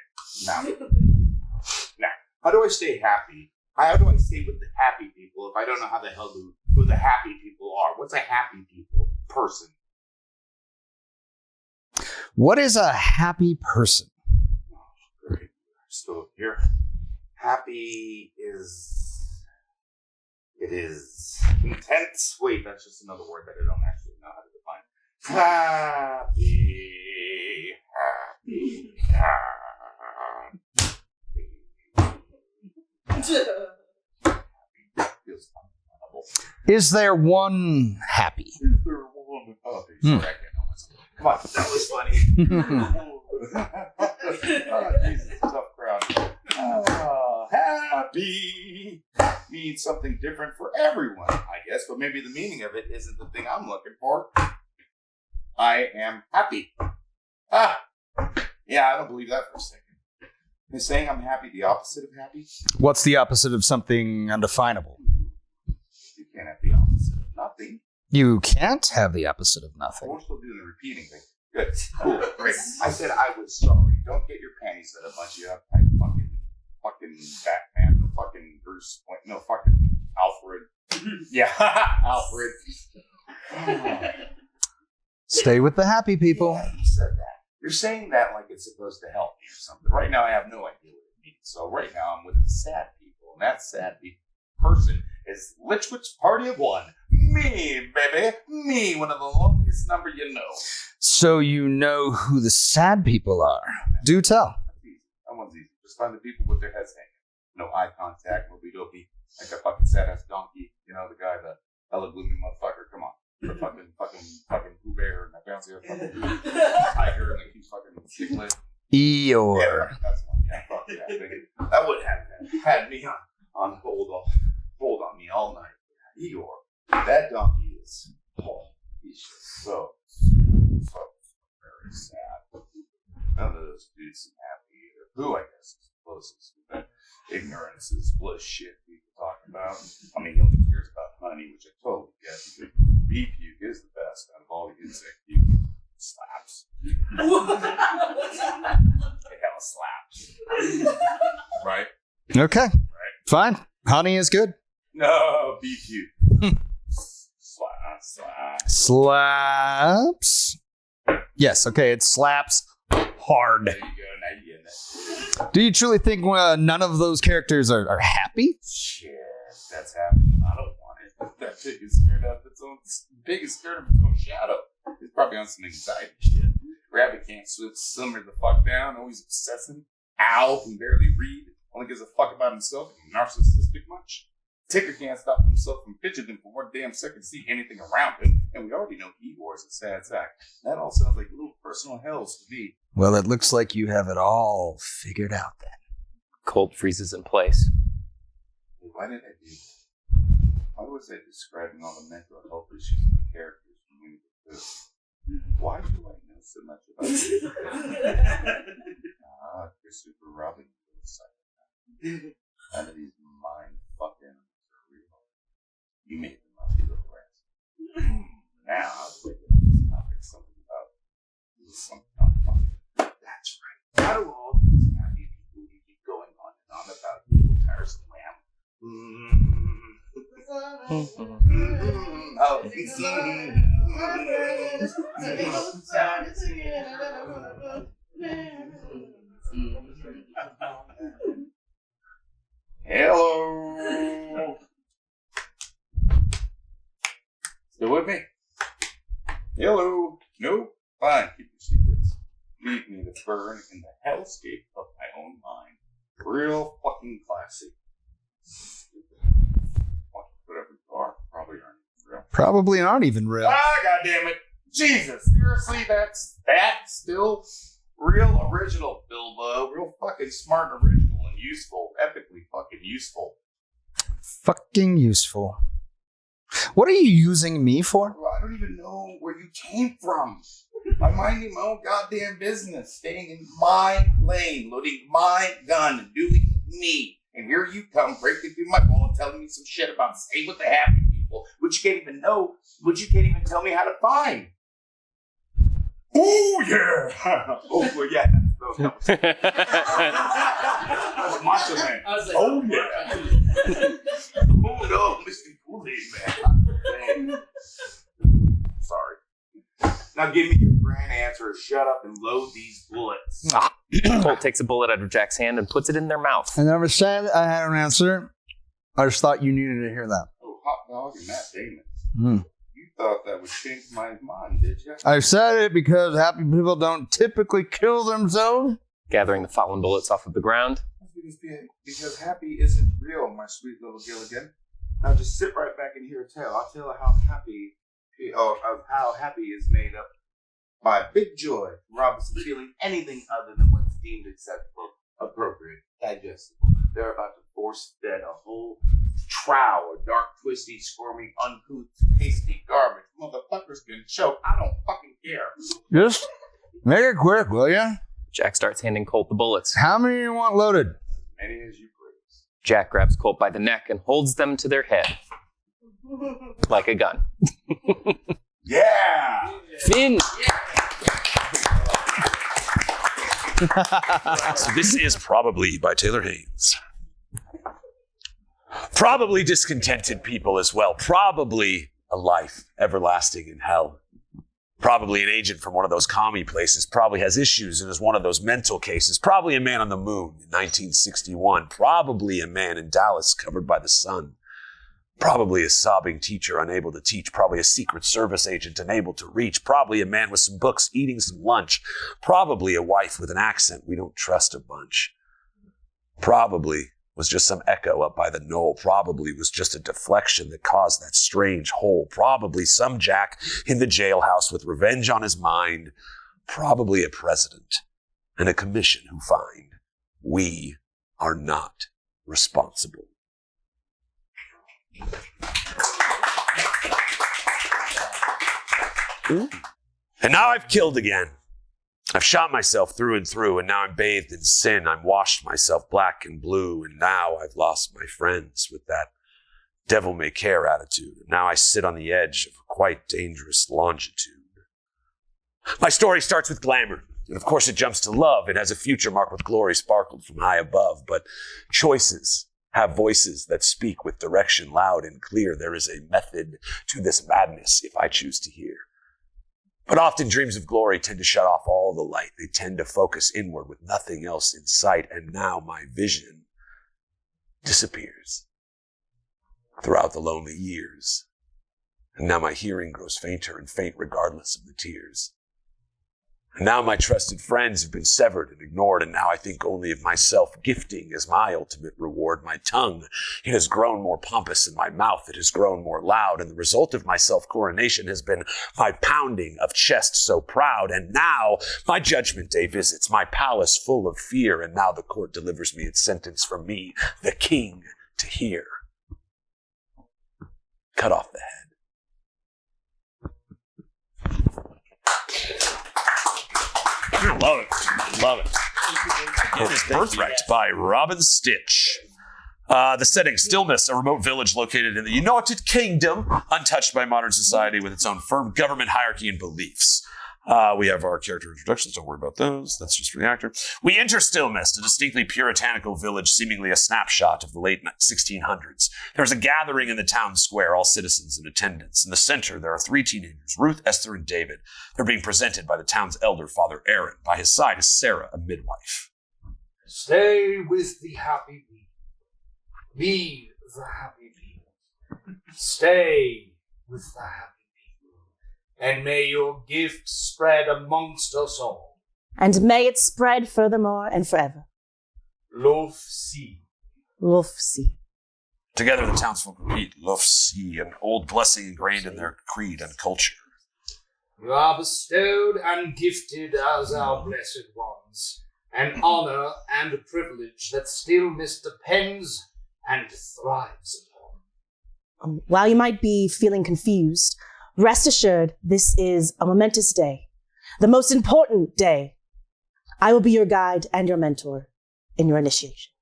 Now, how do I stay happy? How do I stay with the happy people if I don't know how the hell who the happy people are? What's a happy people person? What is a happy person? Oh, great. I'm still here. Happy is... It is content. Wait, that's just another word that I don't actually know how to define. Happy. Is there one happy? Is there one happy? Sorry, I can't know myself. Come on, that was funny. Oh, Jesus, tough crowd. Happy means something different for everyone, I guess, but maybe the meaning of it isn't the thing I'm looking for. I am happy. Yeah, I don't believe that for a second. Is saying I'm happy the opposite of happy? What's the opposite of something undefinable? You can't have the opposite of nothing. You can't have the opposit of nothing. We're still doing the repeating thing. Good. Cool. Great. I said I was sorry. Don't get your panties set up, bunch of uptight fucking Batman, no fucking Bruce, no fucking Alfred. Yeah, Alfred. Stay with the happy people. Yeah, you said that. You're saying that like it's supposed to help me or something. Right now, I have no idea what it means. So right now, I'm with the sad people, and that sad person is Litchwit's Party of One. Me, baby. Me, one of the loneliest number you know. So you know who the sad people are. Do tell. That one's easy. Just find the people with their heads hanging. No eye contact, no dopey, like a fucking sad-ass donkey. You know, the guy, the hella gloomy motherfucker. Come on. The fucking reminds you of fucking tiger and like you fucking sticklet. Eeyore. Yeah, that's one. Yeah, fuck yeah. That would have had me on hold on me all night. Eeyore. That donkey is he's just so very sad. None of those dudes seem happy either. Who I guess is the closest to that ignorance is bliss shit people talk about. I mean, he only cares about honey, which I totally get. Bee puke is the best out of all the insect puke. Slaps. It hella slaps. Right? Okay. Right. Fine. Honey is good. No, bee puke. Slaps. Yes. Okay. It slaps hard. There you go. Now you get it. Do you truly think none of those characters are happy? Shit, that's happening. I don't want it. That pig is scared of its own. Pig is scared of its own shadow. He's probably on some anxiety shit. Rabbit can't simmer the fuck down. Always obsessing. Owl can barely read. Only gives a fuck about himself. Narcissistic much. Ticker can't stop himself from fidgeting for 1 damn second to see anything around him. And we already know Eeyore is a sad sack. That all sounds like little personal hells to me. Well, it looks like you have it all figured out then. Colt freezes in place. Why did I do that? Why was I describing all the mental health issues of the characters from Winnie the Pooh? Why do I know so much about you? Christopher Robin. None of these mind fucking are real. You made them up, you little rats. Now I was thinking on this topic, something about that's right. How do all these happy people you keep going on and on about you little tiresome lamb? Hello. Still with me? Hello. No? Fine. Keep your secrets. Leave me to burn in the hellscape of my own mind. Real fucking classic. Whatever you are, probably aren't real. Probably aren't even real. Ah, goddammit. Jesus. Seriously, that's still real original, Bilbo. Real fucking smart, original, and useful. Epically fucking useful. Fucking useful. What are you using me for? I don't even know where you came from. I'm minding my own goddamn business, staying in my lane, loading my gun, and doing me. And here you come, breaking through my wall and telling me some shit about stay with the happy people, which you can't even know, which you can't even tell me how to find. Oh, yeah. Oh, well, yeah. That's Macho Man. Oh, yeah. Oh, no, Mr. Kool-Aid Man. Sorry. Now give me your grand answer. Shut up and load these bullets. Colt takes a bullet out of Jack's hand and puts it in their mouth. I never said I had an answer. I just thought you needed to hear that. Oh, hot dog and Matt Damon. You thought that would change my mind, did you? I said it because happy people don't typically kill themselves. Gathering the fallen bullets off of the ground. Because happy isn't real, my sweet little Gilligan. Now just sit right back and hear a tale. I'll tell how happy is made up by big joy. Robinson feeling anything other than what's deemed acceptable, appropriate, digestible. They're about to force-fed a whole trough of dark, twisty, squirmy, uncouth, tasty garbage. Motherfuckers can choke. I don't fucking care. Just make it quick, will ya? Jack starts handing Colt the bullets. How many do you want loaded? Many as you please. Jack grabs Colt by the neck and holds them to their head. Like a gun. Yeah! Finn! So this is Probably by Taylor Haynes. Probably discontented people as well. Probably a life everlasting in hell. Probably an agent from one of those commie places. Probably has issues and is one of those mental cases. Probably a man on the moon in 1961. Probably a man in Dallas covered by the sun. Probably a sobbing teacher unable to teach. Probably a Secret Service agent unable to reach. Probably a man with some books eating some lunch. Probably a wife with an accent we don't trust a bunch. Probably was just some echo up by the knoll, probably was just a deflection that caused that strange hole, probably some jack in the jailhouse with revenge on his mind, probably a president and a commission who find we are not responsible. And now I've killed again. I've shot myself through and through, and now I'm bathed in sin. I've washed myself black and blue, and now I've lost my friends with that devil-may-care attitude. And now I sit on the edge of a quite dangerous longitude. My story starts with glamour, and of course it jumps to love. It has a future marked with glory sparkled from high above, but choices have voices that speak with direction loud and clear. There is a method to this madness if I choose to hear. But often dreams of glory tend to shut off all the light. They tend to focus inward with nothing else in sight. And now my vision disappears throughout the lonely years. And now my hearing grows fainter and faint regardless of the tears. And now my trusted friends have been severed and ignored, and now I think only of myself. Gifting is my ultimate reward. My tongue, it has grown more pompous, and my mouth, it has grown more loud, and the result of my self-coronation has been my pounding of chest so proud. And now my judgment day visits, my palace full of fear, and now the court delivers me its sentence for me, the king, to hear. Cut off the head. I love it. Love it. It's Birthright by Robin Stitch. The setting, Stillness, a remote village located in the United Kingdom, untouched by modern society with its own firm government hierarchy and beliefs. We have our character introductions. Don't worry about those. That's just for the actor. We enter Stillness, a distinctly puritanical village, seemingly a snapshot of the late 1600s. There's a gathering in the town square, all citizens in attendance. In the center, there are 3 teenagers, Ruth, Esther, and David. They're being presented by the town's elder, Father Aaron. By his side is Sarah, a midwife. Stay with the happy people. Be the happy people. Stay with the happy people. And may your gift spread amongst us all. And may it spread furthermore and forever. Love see. Love see. Together, the townsfolk repeat, Love see, an old blessing ingrained in their creed and culture. You are bestowed and gifted as our blessed ones, an honor and a privilege that stillness depends and thrives upon. While you might be feeling confused, rest assured this is a momentous day, the most important day. I will be your guide and your mentor in your initiation.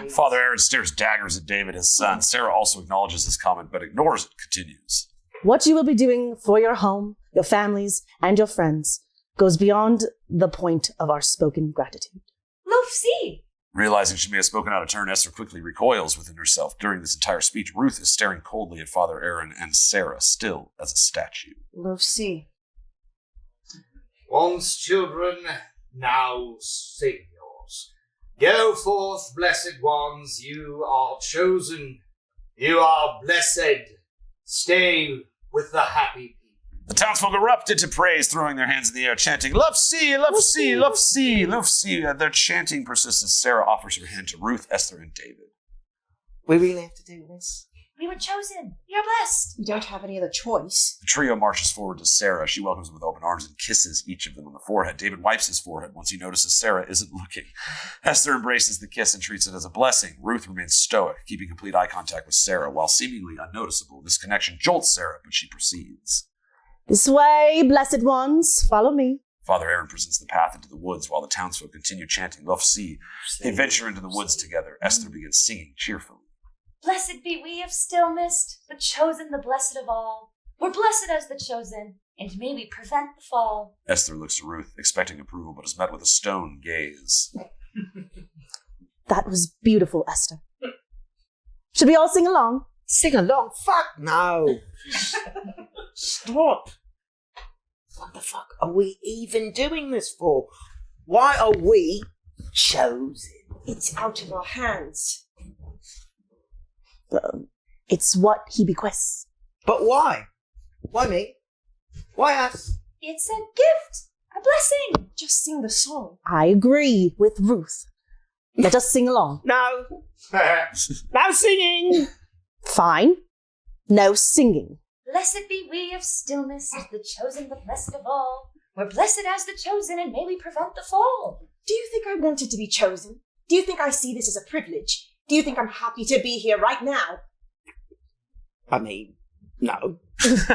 Father Aaron stares daggers at David, his son. Sarah also acknowledges his comment, but ignores it, continues. What you will be doing for your home, your families, and your friends goes beyond the point of our spoken gratitude. Love see. Realizing she may have spoken out of turn, Esther quickly recoils within herself. During this entire speech, Ruth is staring coldly at Father Aaron, and Sarah still as a statue. Love see. Once children, now saviors. Go forth, blessed ones, you are chosen, you are blessed. Stay with the happy people. The townsfolk erupt into praise, throwing their hands in the air, chanting, Love see, love see, love see, love see. Their chanting persists as Sarah offers her hand to Ruth, Esther, and David. We really have to do this? We were chosen. You're blessed. We don't have any other choice. The trio marches forward to Sarah. She welcomes them with open arms and kisses each of them on the forehead. David wipes his forehead once he notices Sarah isn't looking. Esther embraces the kiss and treats it as a blessing. Ruth remains stoic, keeping complete eye contact with Sarah. While seemingly unnoticeable, this connection jolts Sarah, but she proceeds. This way, blessed ones, follow me. Father Aaron presents the path into the woods while the townsfolk continue chanting Love see. They venture into the woods together. Esther begins singing cheerfully. Blessed be we of stillness, the chosen, the blessed of all. We're blessed as the chosen, and may we prevent the fall. Esther looks to Ruth, expecting approval, but is met with a stone gaze. That was beautiful, Esther. Should we all sing along? Sing along? Fuck no. Stop. What the fuck are we even doing this for? Why are we chosen? It's out of our hands. It's what he bequests. But why? Why me? Why us? It's a gift, a blessing. Just sing the song. I agree with Ruth. Let us sing along. No. No singing. Fine. No singing. Blessed be we of stillness, the chosen, the blessed of all. We're blessed as the chosen, and may we prevent the fall. Do you think I wanted to be chosen? Do you think I see this as a privilege? Do you think I'm happy to be here right now? I mean, no. What is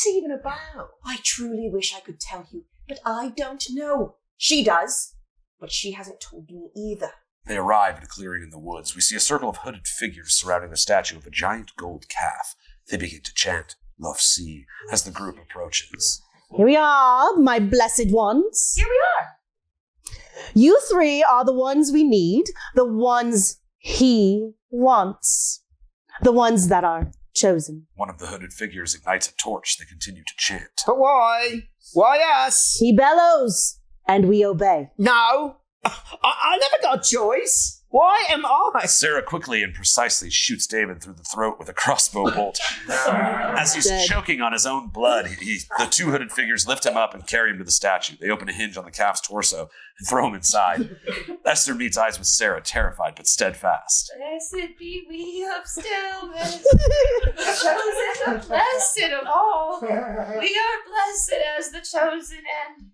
it even about? I truly wish I could tell you, but I don't know. She does, but she hasn't told me either. They arrive at a clearing in the woods. We see a circle of hooded figures surrounding the statue of a giant gold calf. They begin to chant Love Sea as the group approaches. Here we are, my blessed ones. Here we are. You three are the ones we need, the ones he wants, the ones that are chosen. One of the hooded figures ignites a torch. They continue to chant. But why? Why us? He bellows, and we obey. No. I never got a choice. Why am I? Sarah quickly and precisely shoots David through the throat with a crossbow bolt. As he's choking on his own blood, the two hooded figures lift him up and carry him to the statue. They open a hinge on the calf's torso and throw him inside. Esther meets eyes with Sarah, terrified but steadfast. Blessed be we of stillness, chosen, the blessed of all. We are blessed as the chosen, and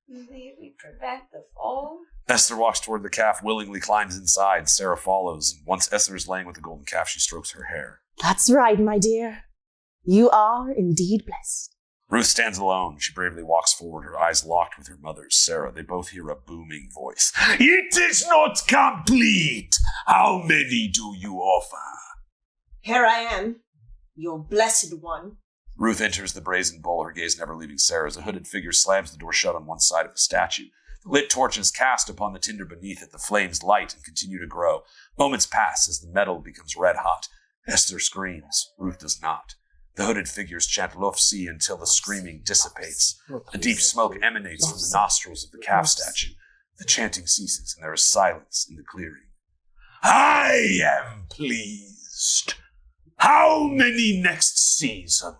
may we prevent the fall. Esther walks toward the calf, willingly climbs inside. Sarah follows, and once Esther is laying with the golden calf, she strokes her hair. That's right, my dear. You are indeed blessed. Ruth stands alone. She bravely walks forward, her eyes locked with her mother's, Sarah. They both hear a booming voice. It is not complete. How many do you offer? Here I am, your blessed one. Ruth enters the brazen bowl, her gaze never leaving Sarah's. A hooded figure slams the door shut on one side of the statue. The lit torches cast upon the tinder beneath it. The flames light and continue to grow. Moments pass as the metal becomes red hot. Esther screams. Ruth does not. The hooded figures chant Love Sea until the screaming dissipates. A deep smoke emanates from the nostrils of the calf statue. The chanting ceases, and there is silence in the clearing. I am pleased. How many next season?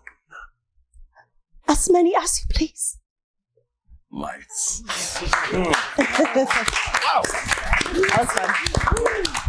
As many as you please. Lights. That was fun.